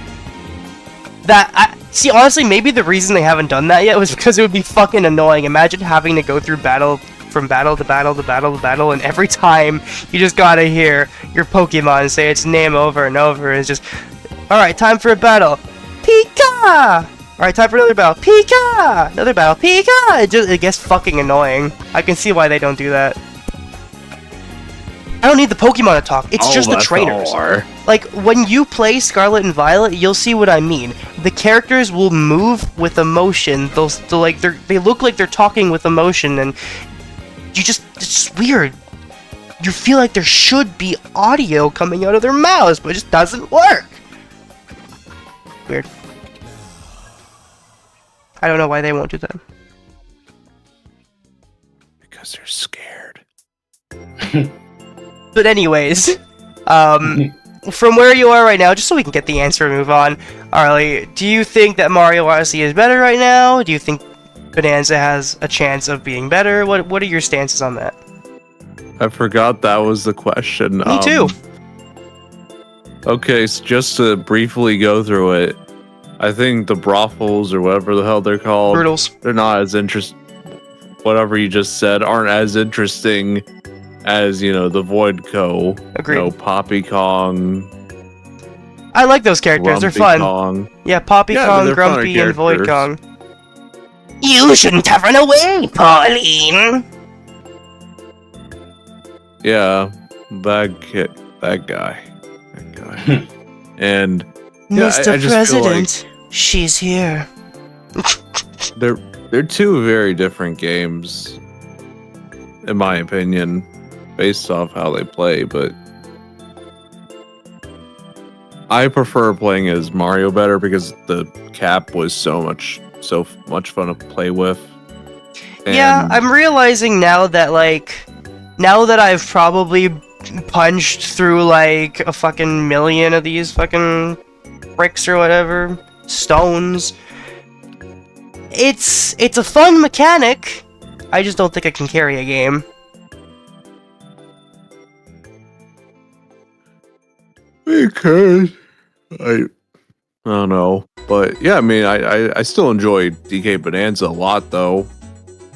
See, honestly, maybe the reason they haven't done that yet was because it would be fucking annoying. Imagine having to go through from battle to battle to battle to battle, and every time you just gotta hear your Pokemon say its name over and over. It's just, alright, time for a battle. Pika! Alright, time for another battle. Pika! Another battle. Pika! It gets fucking annoying. I can see why they don't do that. I don't need the Pokemon to talk. It's just the trainers. Like, when you play Scarlet and Violet, you'll see what I mean. The characters will move with emotion. They look like they're talking with emotion, and it's just weird. You feel like there should be audio coming out of their mouths, but it just doesn't work. Weird. I don't know why they won't do that. Because they're scared. But anyways, from where you are right now, just so we can get the answer and move on, Arlie, do you think that Mario Odyssey is better right now? Do you think Bonanza has a chance of being better? What are your stances on that? I forgot that was the question. Me too. Okay, so just to briefly go through it, I think the brothels, or whatever the hell they're called, Brutals. they're not as interesting. Whatever you just said, aren't as interesting as, the Void Co. Agreed. Poppy Kong. I like those characters. They're Grumpy fun. Kong. Yeah, Poppy Yeah, Kong, they're Grumpy, funner and Void characters. Kong. You shouldn't have run away, Pauline! Yeah, that guy. And yeah, Mr. I just feel President, she's here. they're two very different games, in my opinion, based off how they play, but I prefer playing as Mario better because the cap was so much fun to play with. Yeah, And I'm realizing now that I've probably punched through like a fucking million of these fucking bricks or whatever, stones. It's a fun mechanic. I just don't think I can carry a game. because I don't know, but yeah, I mean, I still enjoy DK Bonanza a lot, though.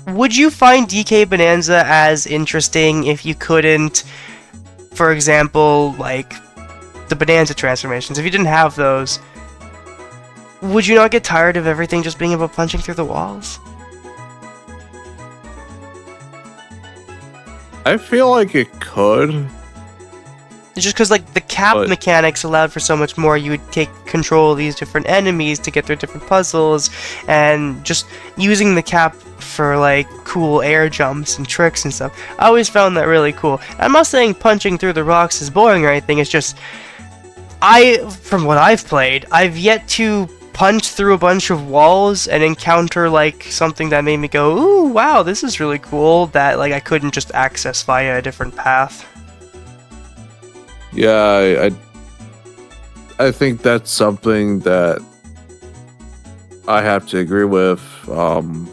Would you find DK Bonanza as interesting if you couldn't for example, like the Bonanza transformations, if you didn't have those, would you not get tired of everything just being about punching through the walls? I feel like it could. Just because, like, the cap mechanics allowed for so much more. You would take control of these different enemies to get their different puzzles, and just using the cap for, like, cool air jumps and tricks and stuff. I always found that really cool. I'm not saying punching through the rocks is boring or anything, it's just, from what I've played, I've yet to punch through a bunch of walls and encounter, like, something that made me go, ooh, wow, this is really cool, that, like, I couldn't just access via a different path. Yeah, I think that's something that I have to agree with. And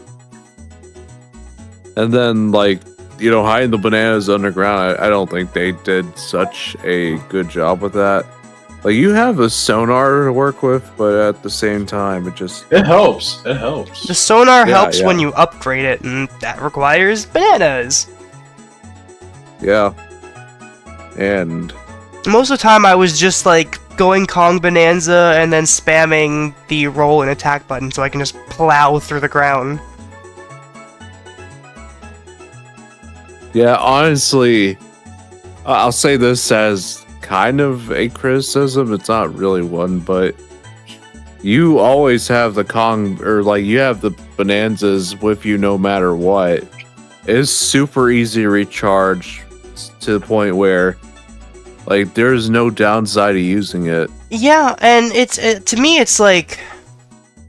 then, like, hiding the bananas underground, I don't think they did such a good job with that. Like, you have a sonar to work with, but at the same time, it helps. It helps. The sonar helps when you upgrade it, and that requires bananas. Yeah. And most of the time, I was just, like, going Kong Bonanza and then spamming the roll and attack button so I can just plow through the ground. Yeah, honestly, I'll say this as kind of a criticism. It's not really one, but you always have the Kong, or, like, you have the Bonanzas with you no matter what. It's super easy to recharge to the point where, like, there's no downside to using it. Yeah, and to me, it's like,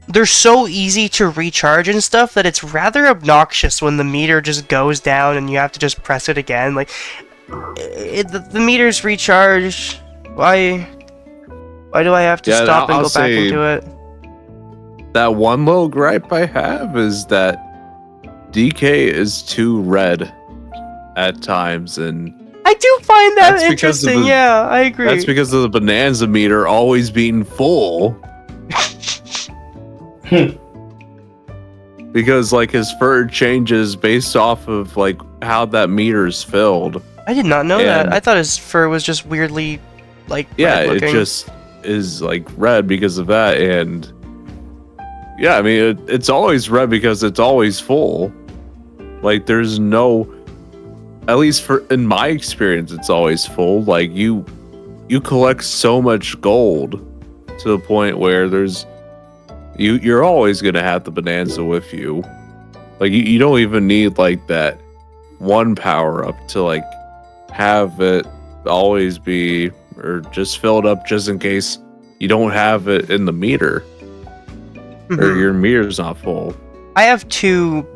they're so easy to recharge and stuff that it's rather obnoxious when the meter just goes down and you have to just press it again. Like, the meters recharge. Why do I have to stop and go back into it? That one little gripe I have is that DK is too red at times, and I do find that interesting. Yeah, I agree. That's because of the Bonanza meter always being full. Because, like, his fur changes based off of, like, how that meter is filled. I did not know that. I thought his fur was just weirdly, like, red looking. It just is, like, red because of that. And yeah, I mean, it's always red because it's always full. Like, there's no, at least in my experience, it's always full. Like, you collect so much gold to the point where you're always gonna have the Bonanza with you. Like, you don't even need, like, that one power up to, like, have it always be, or just filled up just in case you don't have it in the meter, or your meter's not full. I have two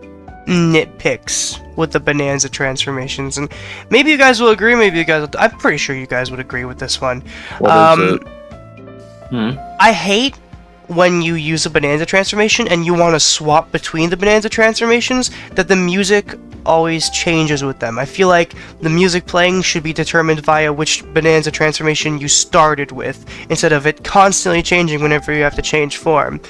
nitpicks with the Bonanza transformations, and maybe you guys will agree, maybe you guys I'm pretty sure you guys would agree with this one. What is it? I hate when you use a Bonanza transformation and you want to swap between the Bonanza transformations, that the music always changes with them. I feel like the music playing should be determined via which Bonanza transformation you started with, instead of it constantly changing whenever you have to change form.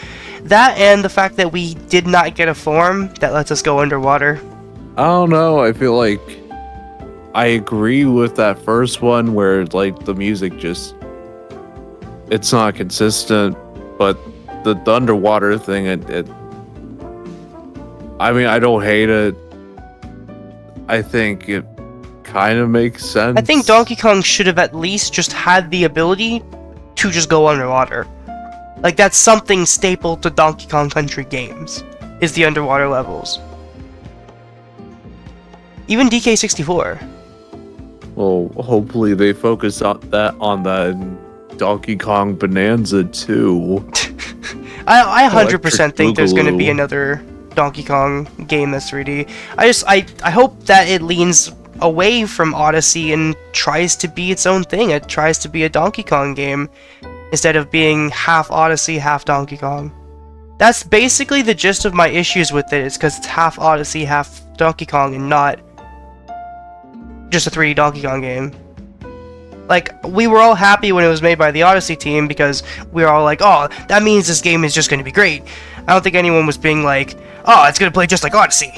That, and the fact that we did not get a form that lets us go underwater. I don't know, I feel like I agree with that first one where, like, the music just, it's not consistent, but the underwater thing, I mean, I don't hate it. I think it kind of makes sense. I think Donkey Kong should have at least just had the ability to just go underwater. Like, that's something staple to Donkey Kong Country games, is the underwater levels. Even DK64. Well, hopefully they focus on that in Donkey Kong Bonanza 2. I 100% think there's going to be another Donkey Kong game that's 3D. I hope that it leans away from Odyssey and tries to be its own thing. It tries to be a Donkey Kong game instead of being half Odyssey, half Donkey Kong. That's basically the gist of my issues with it, is because it's half Odyssey, half Donkey Kong, and not just a 3D Donkey Kong game. Like, we were all happy when it was made by the Odyssey team because we were all like, oh, that means this game is just going to be great. I don't think anyone was being like, oh, it's going to play just like Odyssey.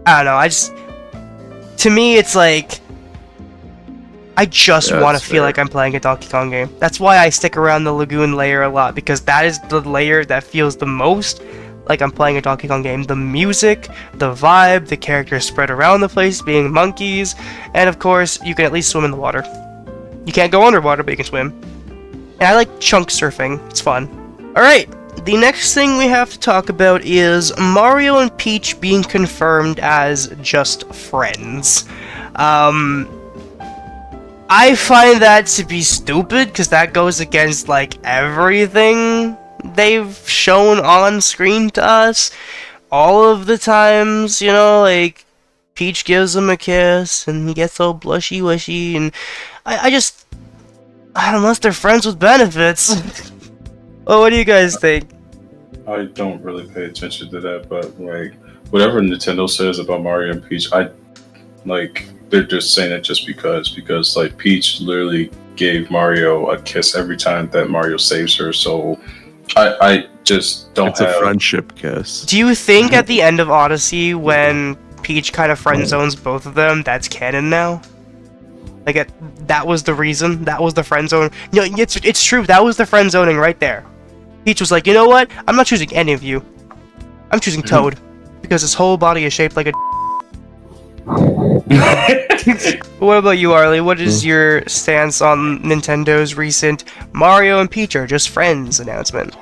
I don't know, to me, it's like, I just Yeah, want to that's feel fair. like I'm playing a Donkey Kong game. That's why I stick around the Lagoon layer a lot, because that is the layer that feels the most like I'm playing a Donkey Kong game. The music, the vibe, the characters spread around the place being monkeys, and of course, you can at least swim in the water. You can't go underwater, but you can swim. And I like chunk surfing. It's fun. Alright, the next thing we have to talk about is Mario and Peach being confirmed as just friends. I find that to be stupid, because that goes against, like, everything they've shown on screen to us. All of the times, you know, like, Peach gives him a kiss, and he gets all blushy-wishy, and I just... unless they're friends with benefits. Well, what do you guys think? I don't really pay attention to that, but like whatever Nintendo says about Mario and Peach, they're just saying it just because like Peach literally gave Mario a kiss every time that Mario saves her, so I just don't It's have a friendship kiss. Do you think at the end of Odyssey, when Peach kind of friend zones both of them, that's canon now? Like, that was the reason? That was the friend zone? No, it's true, that was the friend zoning right there. Peach was like, you know what? I'm not choosing any of you. I'm choosing Toad. Because his whole body is shaped like a What about you, Arlie? What is your stance on Nintendo's recent Mario and Peach are just friends announcement?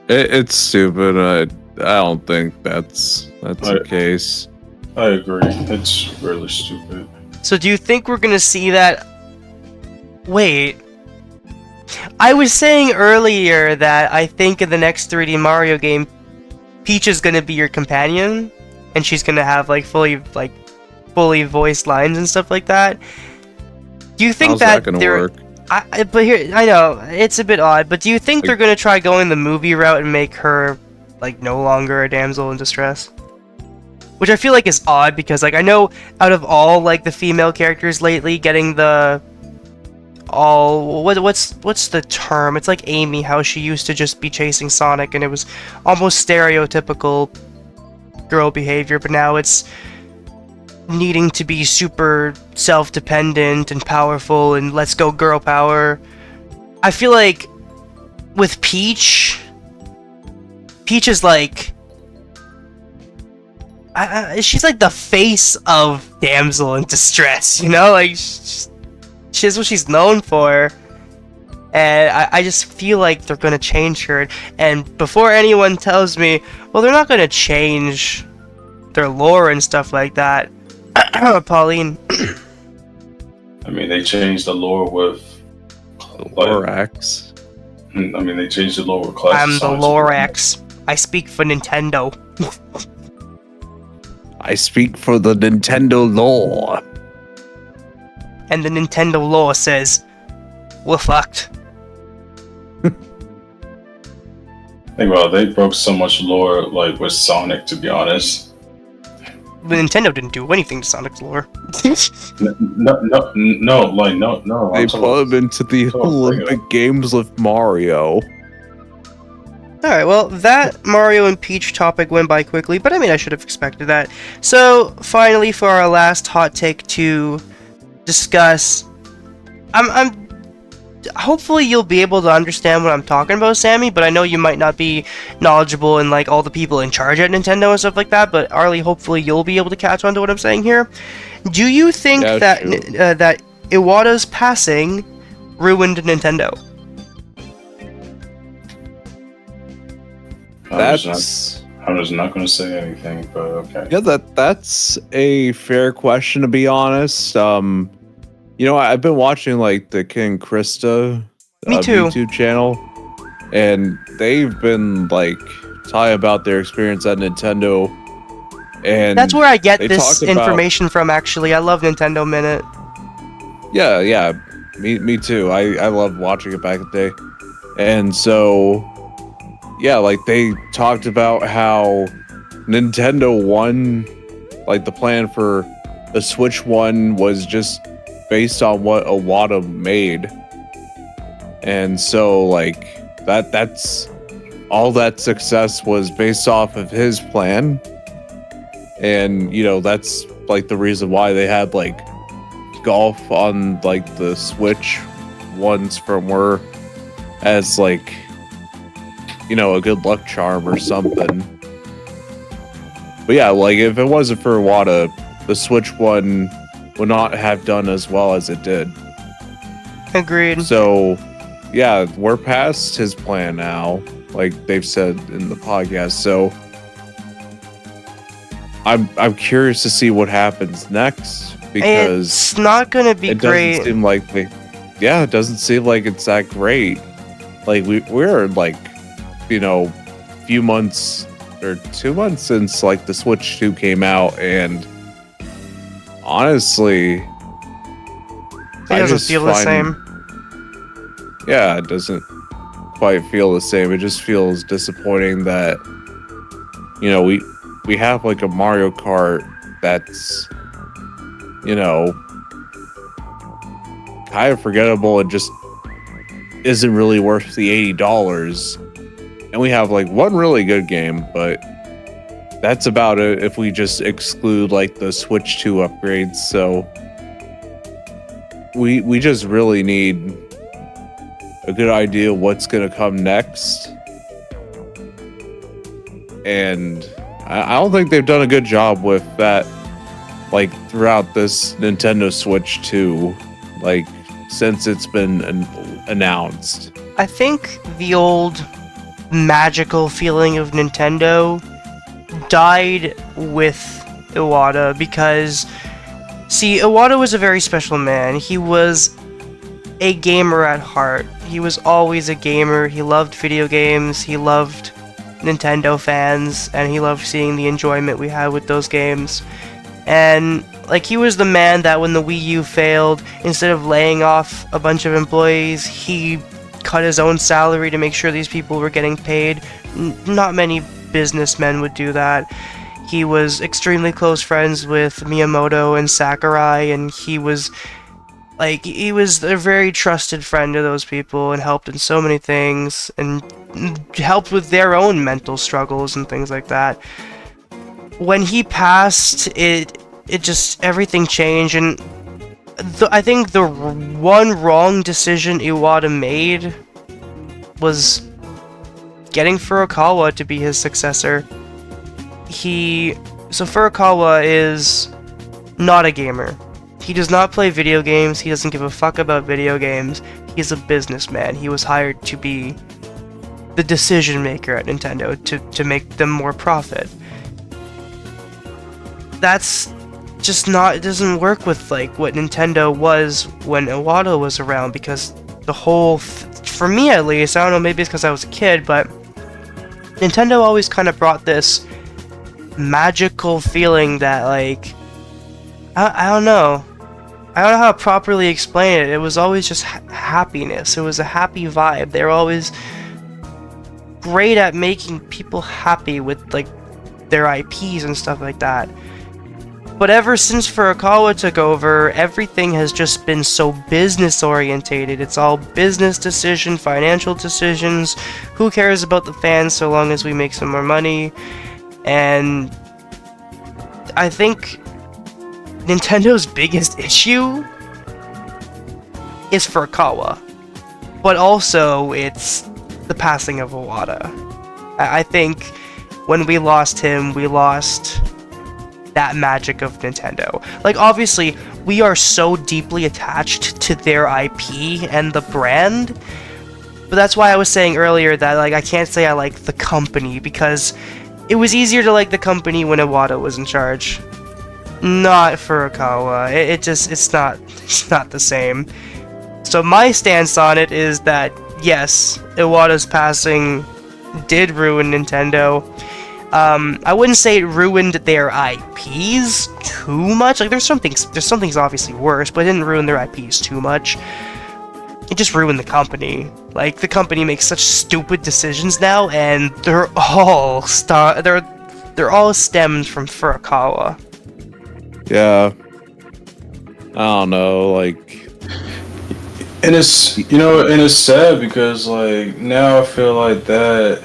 It's stupid. I don't think that's the case. I agree. It's really stupid. So do you think we're gonna see that? Wait. I was saying earlier that I think in the next 3D Mario game, Peach is gonna be your companion, and she's gonna have like fully voiced lines and stuff like that. Do you think How's that gonna they're? work? But here, I know it's a bit odd, but do you think they're gonna try going the movie route and make her like no longer a damsel in distress? Which I feel like is odd, because like I know out of all like the female characters lately, getting the what's the term? It's like Amy, how she used to just be chasing Sonic and it was almost stereotypical girl behavior, but now it's needing to be super self-dependent and powerful and let's go girl power. I feel like with Peach is like she's like the face of damsel in distress, you know? Like, she's what she's known for. And I just feel like they're gonna change her. And before anyone tells me, well, they're not gonna change their lore and stuff like that, Pauline. I mean, they changed the lore with Lorax. I mean, they changed the lore with classic. I'm the Sonic. Lorax. I speak for Nintendo. I speak for the Nintendo lore. And the Nintendo lore says, we're fucked. Think about it, they broke so much lore like with Sonic, to be honest. But Nintendo didn't do anything to Sonic's lore. No. They put him into the Olympic Games with Mario. Alright, well, that Mario and Peach topic went by quickly, but I mean, I should have expected that. So, finally, for our last hot take to discuss, hopefully you'll be able to understand what I'm talking about, Sammy, but I know you might not be knowledgeable in, like, all the people in charge at Nintendo and stuff like that, but Arlie, hopefully you'll be able to catch on to what I'm saying here. Do you think that Iwata's passing ruined Nintendo? I'm just not going to say anything, but okay. Yeah, that's a fair question, to be honest. I've been watching like the King Krista Me too. YouTube channel, and they've been like talking about their experience at Nintendo, and that's where I get this information from. Actually, I love Nintendo Minute. Yeah, me too. I loved watching it back in the day, and so. Yeah, like they talked about how Nintendo 1, like the plan for the Switch 1 was just based on what Iwata made. And so like that's all that success was based off of his plan. And that's like the reason why they had like golf on like the Switch ones from were as like, you know, a good luck charm or something. But yeah, like if it wasn't for Iwata, the Switch one would not have done as well as it did. Agreed. So yeah, we're past his plan now, like they've said in the podcast. So I'm curious to see what happens next, because it's not gonna be it great. doesn't seem like it doesn't seem like it's that great. Like we're like, you know, few months or 2 months since like the Switch 2 came out, and honestly, It doesn't feel the same. Yeah, it doesn't quite feel the same. It just feels disappointing that, you know, we have like a Mario Kart that's, you know, kind of forgettable and just isn't really worth the $80. And we have like one really good game, but that's about it if we just exclude like the Switch 2 upgrades. So we just really need a good idea what's going to come next. And I don't think they've done a good job with that, like throughout this Nintendo Switch 2, like since it's been announced. I think the old magical feeling of Nintendo died with Iwata because, see, Iwata was a very special man. He was a gamer at heart. He was always a gamer. He loved video games. He loved Nintendo fans, and he loved seeing the enjoyment we had with those games. And like, he was the man that when the Wii U failed, instead of laying off a bunch of employees, he cut his own salary to make sure these people were getting paid. Not many businessmen would do that. He was extremely close friends with Miyamoto and Sakurai, and he was a very trusted friend to those people and helped in so many things and helped with their own mental struggles and things like that. When he passed, it just, everything changed, and I think the one wrong decision Iwata made was getting Furukawa to be his successor. Furukawa is not a gamer. He does not play video games. He doesn't give a fuck about video games. He's a businessman. He was hired to be the decision maker at Nintendo to make them more profit. That's just not, it doesn't work with like what Nintendo was when Iwata was around, because the whole, for me at least, I don't know, maybe it's because I was a kid, but Nintendo always kind of brought this magical feeling that, like, I don't know. I don't know how to properly explain it. It was always just happiness. It was a happy vibe. They were always great at making people happy with like their IPs and stuff like that. But ever since Furukawa took over, everything has just been so business orientated. It's all business decision, financial decisions. Who cares about the fans so long as we make some more money? And I think Nintendo's biggest issue is Furukawa, but also it's the passing of Iwata. I think when we lost him, we lost that magic of Nintendo. Like, obviously, we are so deeply attached to their IP and the brand, but that's why I was saying earlier that, like, I can't say I like the company, because it was easier to like the company when Iwata was in charge. Not Furukawa. It's not the same. So my stance on it is that, yes, Iwata's passing did ruin Nintendo. I wouldn't say it ruined their IPs too much. Like, there's some things obviously worse, but it didn't ruin their IPs too much. It just ruined the company. Like, the company makes such stupid decisions now, and they're all stemmed from Furukawa. Yeah. I don't know, like, and it's, you know, and it's sad because, like, now I feel like that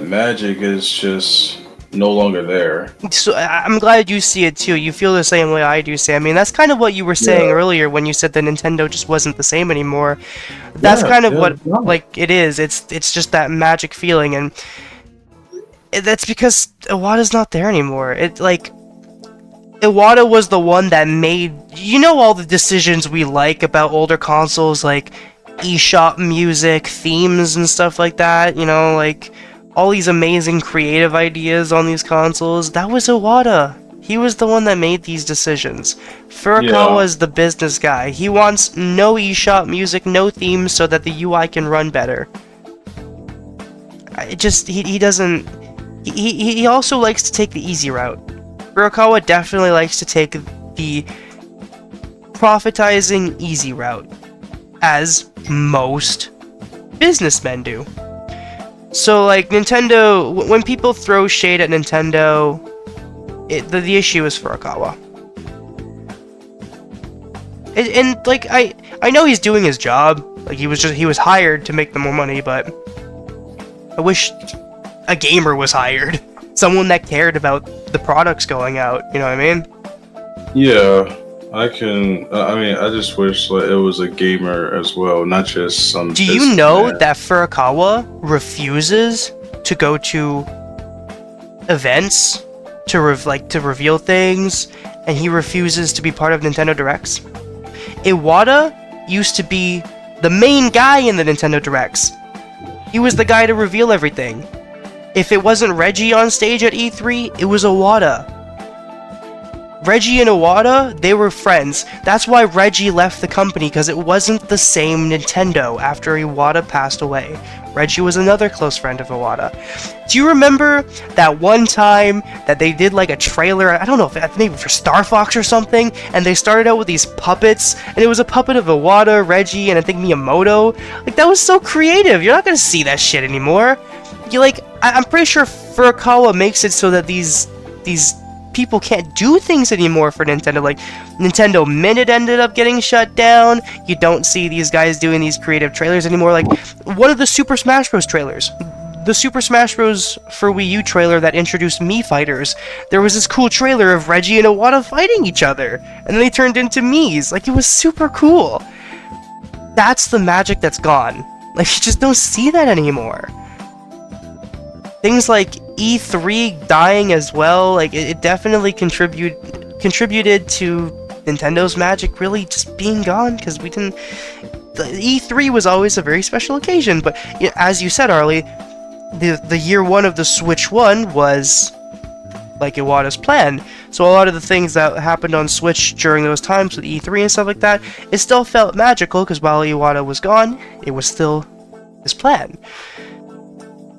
magic is just no longer there. So I'm glad you see it too. You feel the same way I do, Sam. I mean, that's kind of what you were saying earlier when you said that Nintendo just wasn't the same anymore. That's kind of what like it is. It's just that magic feeling, and that's because Iwata's not there anymore. It like Iwata was the one that made all the decisions we like about older consoles, like eShop music, themes, and stuff like that. Like all these amazing creative ideas on these consoles. That was Iwata. He was the one that made these decisions. Furukawa is the business guy. He wants no eShop music, no themes, so that the UI can run better. He doesn't. He also likes to take the easy route. Furukawa definitely likes to take the profitizing easy route, as most businessmen do. So, like, Nintendo, when people throw shade at Nintendo, the issue is Furukawa. And like, I know he's doing his job. Like, he was hired to make them more money, but I wish a gamer was hired. Someone that cared about the products going out, you know what I mean? Yeah, I just wish like, it was a gamer as well, not just some. Do you know that Furukawa refuses to go to events to reveal things, and he refuses to be part of Nintendo Directs? Iwata used to be the main guy in the Nintendo Directs. He was the guy to reveal everything. If it wasn't Reggie on stage at E3, it was Iwata. Reggie and Iwata, they were friends. That's why Reggie left the company, because it wasn't the same Nintendo after Iwata passed away. Reggie was another close friend of Iwata. Do you remember that one time that they did like a trailer, I don't know, maybe for Star Fox or something, and they started out with these puppets, and it was a puppet of Iwata, Reggie, and I think Miyamoto? Like, that was so creative. You're not gonna see that shit anymore. I'm pretty sure Furukawa makes it so that these people can't do things anymore for Nintendo. Like, Nintendo Minute ended up getting shut down. You don't see these guys doing these creative trailers anymore. Like, one of the Super Smash Bros. Trailers. The Super Smash Bros. For Wii U trailer that introduced Mii Fighters. There was this cool trailer of Reggie and Iwata fighting each other. And then they turned into Miis. Like, it was super cool. That's the magic that's gone. Like, you just don't see that anymore. Things like E3 dying as well, like it definitely contributed to Nintendo's magic really just being gone, because the E3 was always a very special occasion. But as you said, Arlie, the year one of the Switch 1 was like Iwata's plan. So a lot of the things that happened on Switch during those times with E3 and stuff like that, it still felt magical, because while Iwata was gone, it was still his plan.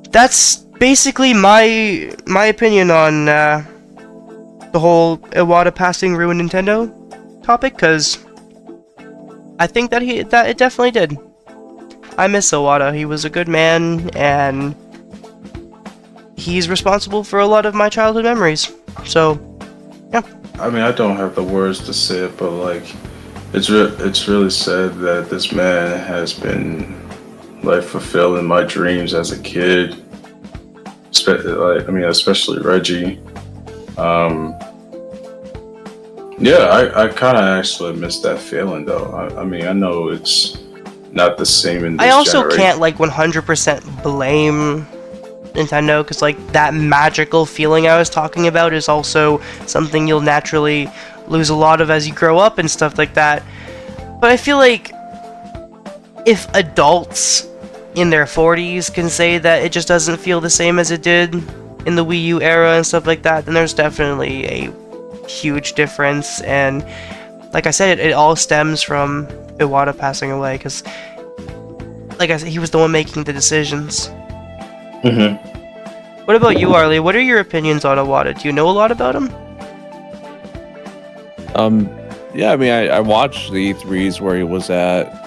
That's basically my opinion on the whole Iwata passing ruined Nintendo topic, because I think that it definitely did. I miss Iwata. He was a good man, and he's responsible for a lot of my childhood memories. So, yeah. I mean, I don't have the words to say it, but like, it's really sad that this man has been like fulfilling my dreams as a kid. Especially Reggie. I kind of actually miss that feeling though. I know it's not the same in this I also generation. can't like 100% blame Nintendo, because like that magical feeling I was talking about is also something you'll naturally lose a lot of as you grow up and stuff like that. But I feel like if adults in their 40s can say that it just doesn't feel the same as it did in the Wii U era and stuff like that, then there's definitely a huge difference. And like I said, it all stems from Iwata passing away, because like I said, he was the one making the decisions. What about you, Arlie? What are your opinions on Iwata? Do you know a lot about him? Yeah, I watched the E3s where he was at.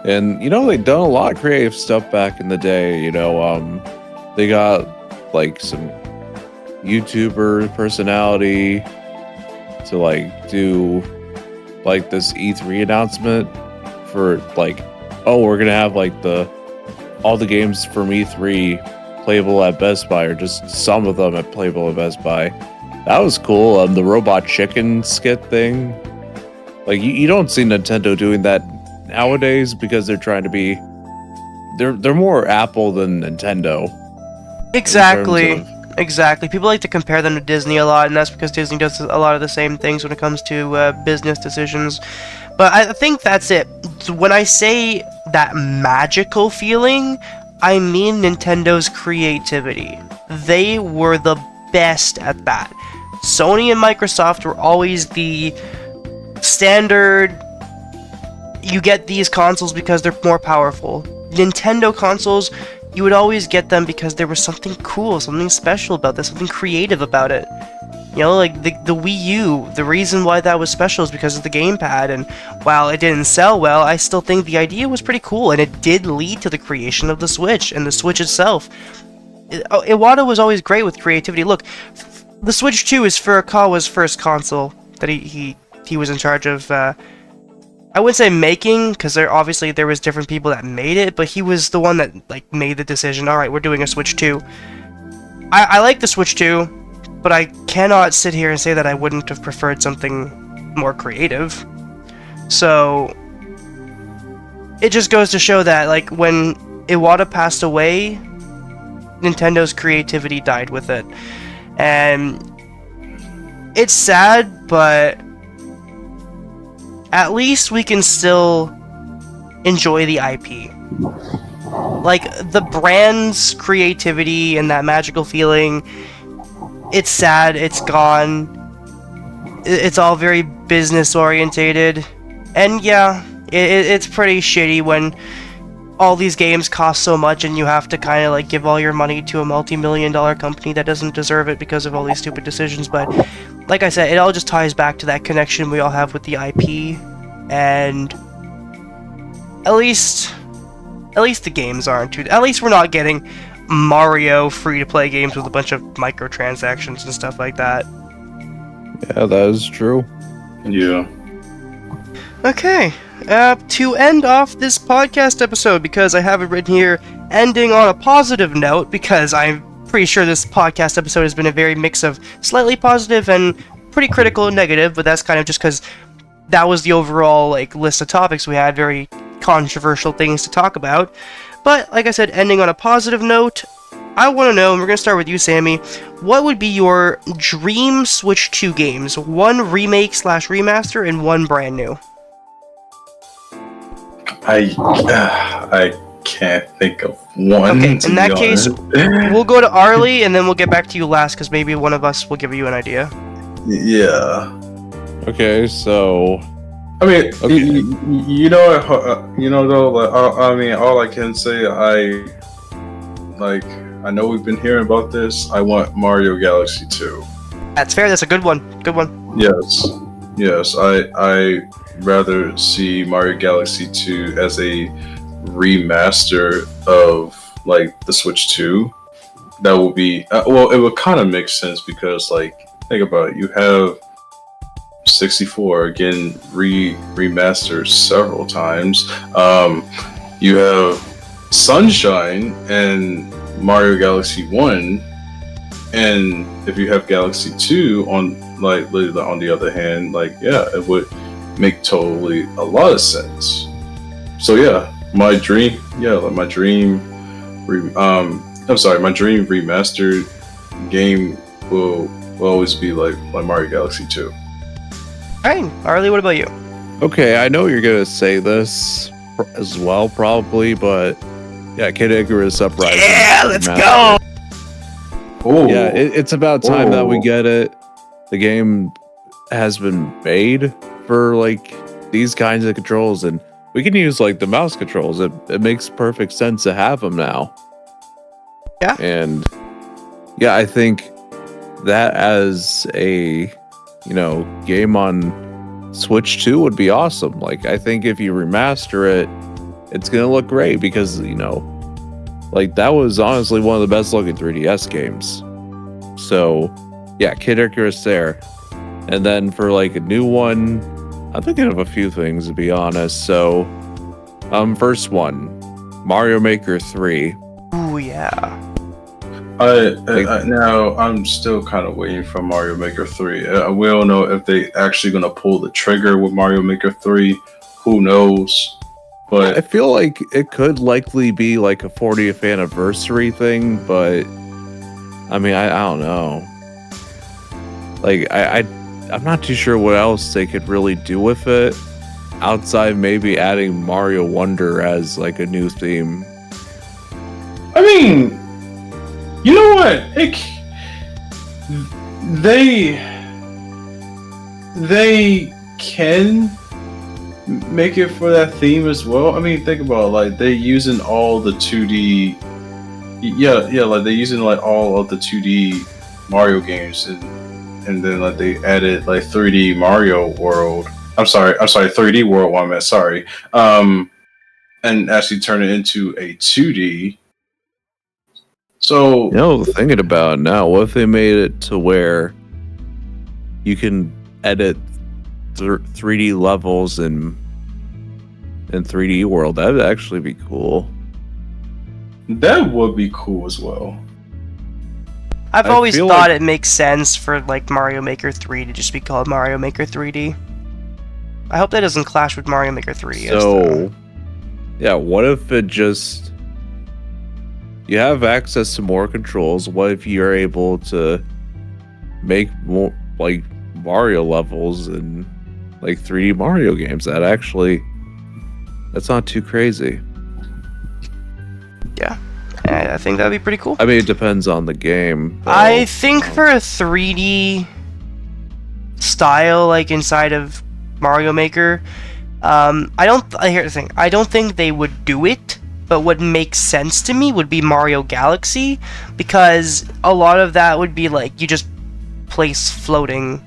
And, they'd done a lot of creative stuff back in the day, they got, like, some YouTuber personality to, like, do, like, this E3 announcement for, like, oh, we're gonna have, like, all the games from E3 playable at Best Buy, or just some of them at playable at Best Buy. That was cool. The robot chicken skit thing. Like you don't see Nintendo doing that nowadays because they're trying to be. They're more Apple than Nintendo. Exactly. Exactly. People like to compare them to Disney a lot, and that's because Disney does a lot of the same things when it comes to business decisions. But I think that's it. When I say that magical feeling, I mean Nintendo's creativity. They were the best at that. Sony and Microsoft were always the standard, you get these consoles because they're more powerful. Nintendo consoles, you would always get them because there was something cool, something special about this, something creative about it. You know, like the Wii U, the reason why that was special is because of the gamepad, and while it didn't sell well, I still think the idea was pretty cool, and it did lead to the creation of the Switch, and the Switch itself. Iwata was always great with creativity. Look, the Switch 2 is Furukawa's first console that he was in charge of, I wouldn't say making, because there was different people that made it, but he was the one that like made the decision, alright, we're doing a Switch 2. I like the Switch 2, but I cannot sit here and say that I wouldn't have preferred something more creative. So, it just goes to show that, like, when Iwata passed away, Nintendo's creativity died with it. And it's sad, but at least we can still enjoy the IP. Like, the brand's creativity and that magical feeling, it's sad, it's gone. It's all very business orientated. And yeah, it's pretty shitty when all these games cost so much and you have to kind of like give all your money to a multi-million-dollar company that doesn't deserve it because of all these stupid decisions. But like I said, it all just ties back to that connection we all have with the IP, and at least the games aren't too. At least we're not getting Mario free-to-play games with a bunch of microtransactions and stuff like that. Yeah, that is true. Yeah. Okay, to end off this podcast episode, because I have it written here, ending on a positive note, because I'm pretty sure this podcast episode has been a very mix of slightly positive and pretty critical and negative, but that's kind of just because that was the overall like list of topics we had, very controversial things to talk about. But like I said, ending on a positive note, I want to know, and we're going to start with you, Sammy, what would be your dream Switch 2 games? One remake/remaster and one brand new. I can't think of one. Okay, in that case, we'll go to Arlie, and then we'll get back to you last, because maybe one of us will give you an idea. Yeah. Okay, so I mean, you know, though. Like, I mean, all I can say, I know we've been hearing about this. I want Mario Galaxy 2. That's fair. That's a good one. Good one. Yes. I rather see Mario Galaxy 2 as a remaster of like the Switch 2. That will be well. It would kind of make sense because, like, think about it. You have 64 again remastered several times. You have Sunshine and Mario Galaxy 1, and if you have Galaxy 2 on the other hand, like, yeah, it would make totally a lot of sense. So yeah, my dream remastered game will always be like Mario Galaxy 2. Alright, Arlie, what about you? okay, I know you're gonna say this as well, probably, but yeah, Kid Icarus Uprising. Yeah, let's go! Oh, Yeah, it's about time that we get it. The game has been made for like these kinds of controls, and we can use like the mouse controls. It makes perfect sense to have them now. Yeah. And yeah, I think that as a game on Switch 2 would be awesome. Like, I think if you remaster it, it's gonna look great because like that was honestly one of the best looking 3DS games. So yeah, Kid Icarus there. And then for like a new one, I'm thinking of a few things, to be honest. So first one, Mario Maker 3. Ooh, yeah. Now I'm still kind of waiting for Mario Maker 3. We don't know if they actually gonna pull the trigger with Mario Maker 3. Who knows? I But feel like it could likely be like a 40th anniversary thing, but I mean, I don't know. Like, I'm not too sure what else they could really do with it outside maybe adding Mario Wonder as like a new theme. I mean, you know what? They can make it for that theme as well. I mean, think about it, like they using all the 2D. Yeah, like they're using like all of the 2D Mario games, and then like they added like 3D Mario World. I'm sorry, 3D World. One minute, sorry. And actually turn it into a 2D. So Thinking about it now, what if they made it to where you can edit 3D levels in 3D World? That'd actually be cool. that would be cool as well. I've I always feel thought like- it makes sense for like Mario Maker 3 to just be called Mario Maker 3D. I hope that doesn't clash with Mario Maker 3DS. So, yeah, what if it just... You have access to more controls. What if you're able to make more, like, Mario levels and, like, 3D Mario games? That's not too crazy. Yeah, I think that'd be pretty cool. I mean, it depends on the game. I think for a 3D style, like inside of Mario Maker, here's the thing. I don't think they would do it, but what makes sense to me would be Mario Galaxy, because a lot of that would be like you just place floating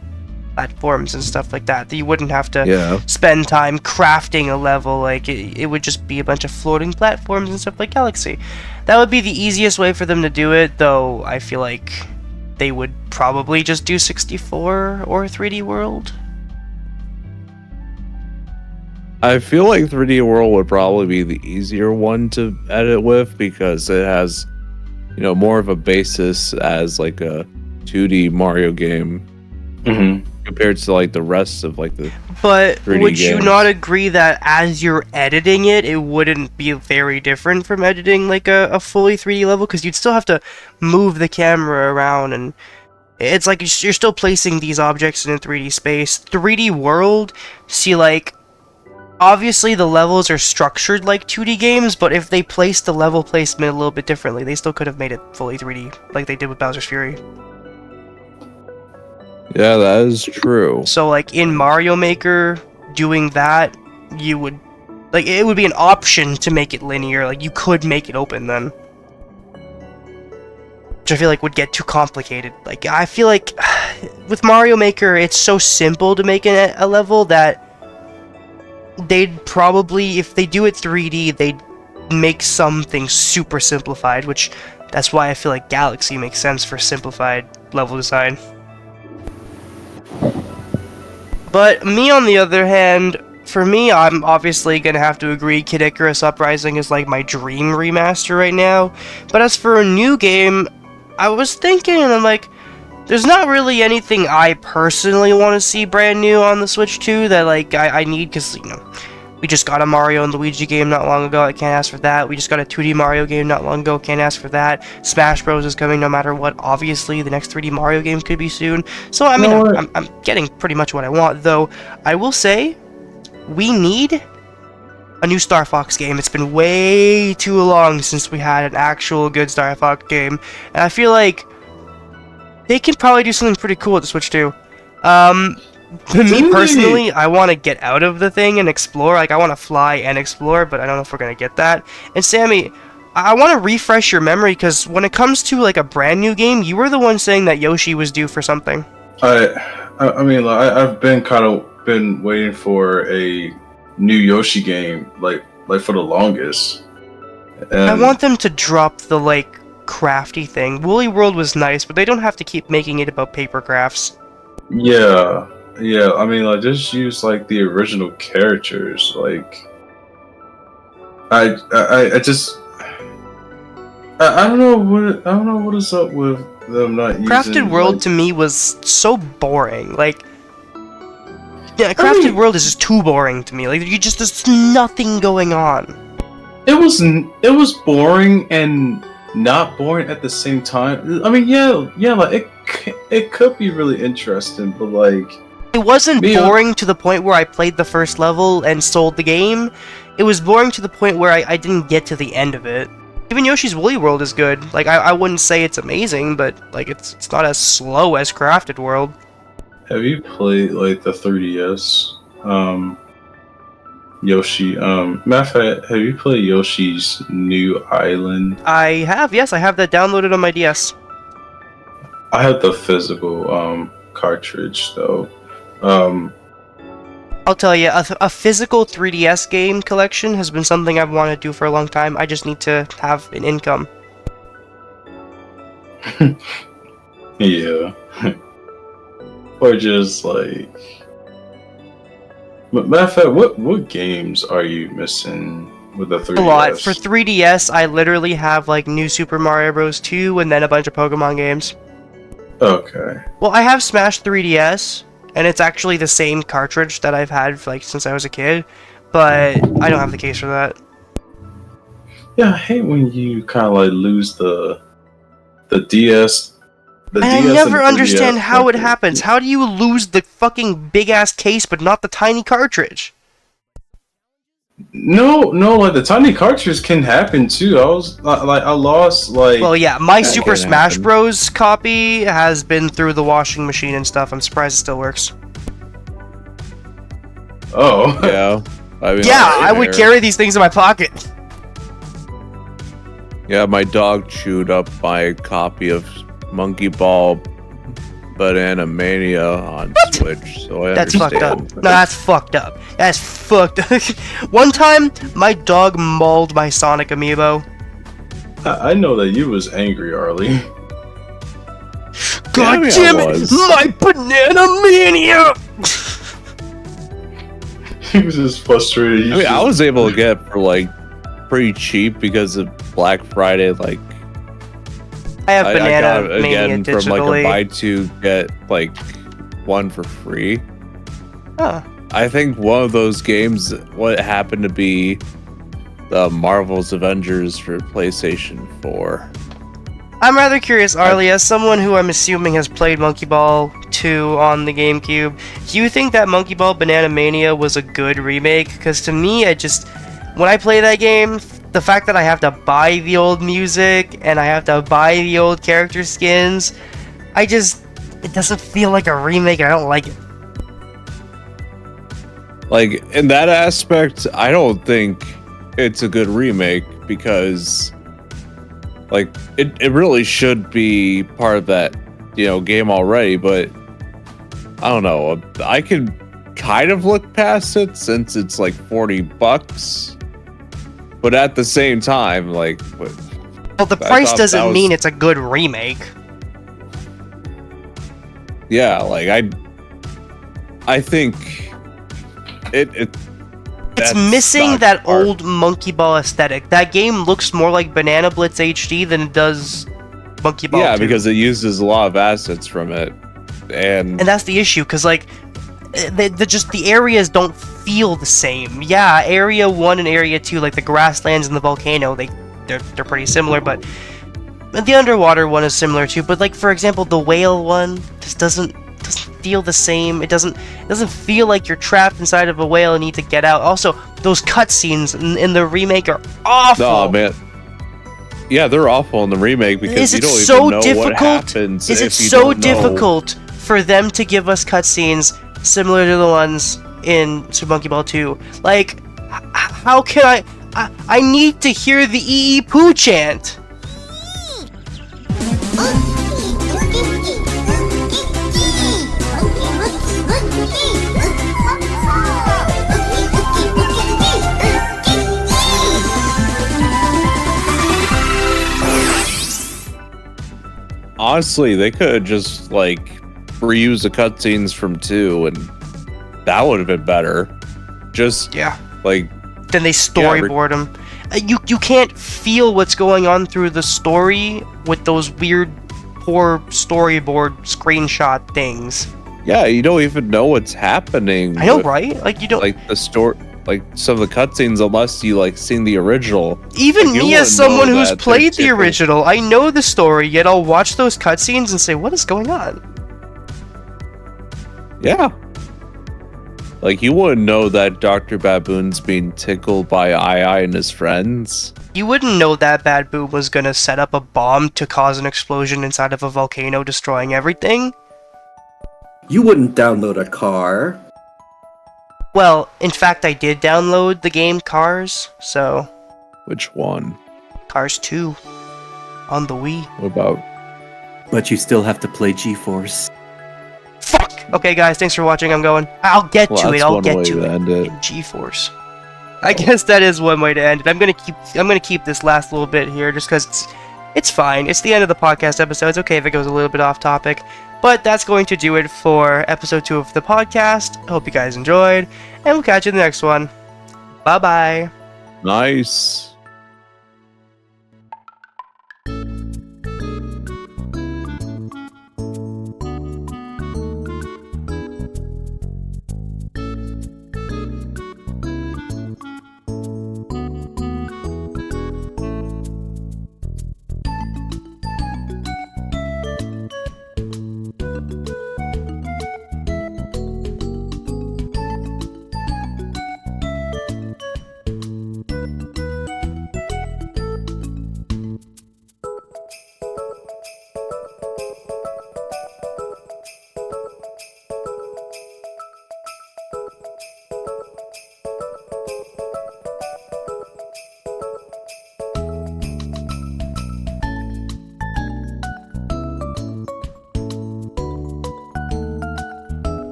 platforms and stuff like that. You wouldn't have to spend time crafting a level. Like it would just be a bunch of floating platforms and stuff like Galaxy. That would be the easiest way for them to do it, though I feel like they would probably just do 64 or 3D World. I feel like 3D World would probably be the easier one to edit with because it has, more of a basis as like a 2D Mario game compared to like the rest of like the. But 3D would you games. not agree that as you're editing it, it wouldn't be very different from editing like a fully 3D level? Because you'd still have to move the camera around, and it's like you're still placing these objects in a 3D space. 3D World, see, like, obviously the levels are structured like 2D games, but if they placed the level placement a little bit differently, they still could have made it fully 3D, like they did with Bowser's Fury. Yeah, that is true. So, like, in Mario Maker, doing that, you would... Like, it would be an option to make it linear. Like, you could make it open then. Which I feel like would get too complicated. Like, I feel like with Mario Maker, it's so simple to make a level that they'd probably, if they do it 3D, they'd make something super simplified, which that's why I feel like Galaxy makes sense for simplified level design. But me, on the other hand, for me, I'm obviously gonna have to agree Kid Icarus Uprising is like my dream remaster right now. But as for a new game, I was thinking, and I'm like, there's not really anything I personally want to see brand new on the Switch 2 that like I need, because we just got a Mario and Luigi game not long ago, I can't ask for that. We just got a 2D Mario game not long ago, can't ask for that. Smash Bros is coming no matter what. Obviously, the next 3D Mario game could be soon. So, I mean, I'm getting pretty much what I want, though I will say, we need a new Star Fox game. It's been way too long since we had an actual good Star Fox game, and I feel like they can probably do something pretty cool with the Switch 2. Me personally, I want to get out of the thing and explore. Like, I want to fly and explore, but I don't know if we're gonna get that. And Sammy, I want to refresh your memory, because when it comes to like a brand new game, you were the one saying that Yoshi was due for something. I mean, like, I've been waiting for a new Yoshi game, like for the longest. And I want them to drop the like crafty thing. Woolly World was nice, but they don't have to keep making it about paper crafts. Yeah. I mean, like, just use like the original characters. Like, I just I don't know what is up with them not using. Crafted World to me was so boring. Like, yeah, Crafted World is just too boring to me. Like, there's nothing going on. It was boring and not boring at the same time. I mean, yeah, like it could be really interesting, but like it wasn't boring to the point where I played the first level and sold the game. It was boring to the point where I didn't get to the end of it. Even Yoshi's Woolly World is good. Like, I wouldn't say it's amazing, but like it's not as slow as Crafted World. Have you played like the 3DS Yoshi? Matter of fact, have you played Yoshi's New Island? I have, yes, I have that downloaded on my DS. I have the physical cartridge though. I'll tell you, a physical 3DS game collection has been something I've wanted to do for a long time. I just need to have an income. Yeah. Or just like... Matter of fact, what games are you missing with the 3DS? A lot. For 3DS, I literally have like New Super Mario Bros. 2 and then a bunch of Pokemon games. Okay. Well, I have Smash 3DS, and it's actually the same cartridge that I've had like since I was a kid, but I don't have the case for that. Yeah, I hate when you kind of like lose the DS. And I never understand how it happens. How do you lose the fucking big ass case but not the tiny cartridge? No, like the tiny cartridge can happen too. I lost like. Well, yeah, my Super Smash happen. Bros. Copy has been through the washing machine and stuff. I'm surprised it still works. Oh. Yeah. I mean, Yeah, I would carry these things in my pocket. Yeah, my dog chewed up my copy of Monkey Ball Banana Mania on Switch, so I That's understand. fucked up. No, that's fucked up. That's fucked up. One time, my dog mauled my Sonic amiibo. I know that you was angry, Arlie. God Yeah, damn I it! was. My Banana Mania! He was just frustrated. I mean, I was able to get it for like pretty cheap because of Black Friday. Like, I have I Banana got it Mania again from digitally. like a buy two get like one for free. Huh. I think one of those games, what happened to be the Marvel's Avengers for PlayStation 4. I'm rather curious, Arlie, as someone who I'm assuming has played Monkey Ball 2 on the GameCube, do you think that Monkey Ball Banana Mania was a good remake? Because to me, when I play that game, the fact that I have to buy the old music and I have to buy the old character skins, it doesn't feel like a remake. I don't like it. Like, in that aspect, I don't think it's a good remake because, like, it really should be part of that, game already, but I don't know. I can kind of look past it since it's like $40, but at the same time, like, Well, the price doesn't mean it's a good remake. yeah, like I think it's missing that old Monkey Ball aesthetic. That game looks more like Banana Blitz HD than it does Monkey Ball 2. because it uses a lot of assets from it, and that's the issue, because like the areas don't feel the same. Yeah, Area 1 and Area 2, like the grasslands and the volcano, they're pretty similar, but the underwater one is similar too. But like, for example, the whale one just doesn't feel the same. It doesn't feel like you're trapped inside of a whale and need to get out. Also, those cutscenes in the remake are awful. oh man, yeah, they're awful in the remake because you don't even know what happens. Is it so difficult for them to give us cutscenes similar to the ones in Super Monkey Ball 2? Like, how can I need to hear the EE Poo chant. Honestly, they could have just like reused the cutscenes from 2, and that would have been better. Just Yeah. like Then they storyboard them. You can't feel what's going on through the story with those weird, poor storyboard screenshot things. Yeah, you don't even know what's happening. I know, right? Like, you don't... Like, the story... Like, some of the cutscenes, unless you, like, seen the original. Even like, me, as someone who's played the original, I know the story, yet I'll watch those cutscenes and say, what is going on? Yeah. Like, you wouldn't know that Dr. Baboon's being tickled by Ai and his friends. You wouldn't know that Bad Boo was gonna set up a bomb to cause an explosion inside of a volcano, destroying everything. You wouldn't download a car. Well, in fact, I did download the game Cars, so... Which one? Cars 2. On the Wii. What about... But you still have to play GeForce. Fuck! Okay, guys, thanks for watching. I'm going. I'll get to it. I'll get to it. It. In GeForce. I guess that is one way to end it. I'm gonna keep this last little bit here, just because it's fine. It's the end of the podcast episode. It's okay if it goes a little bit off topic. But that's going to do it for episode 2 of the podcast. I hope you guys enjoyed, and we'll catch you in the next one. Bye-bye. Nice.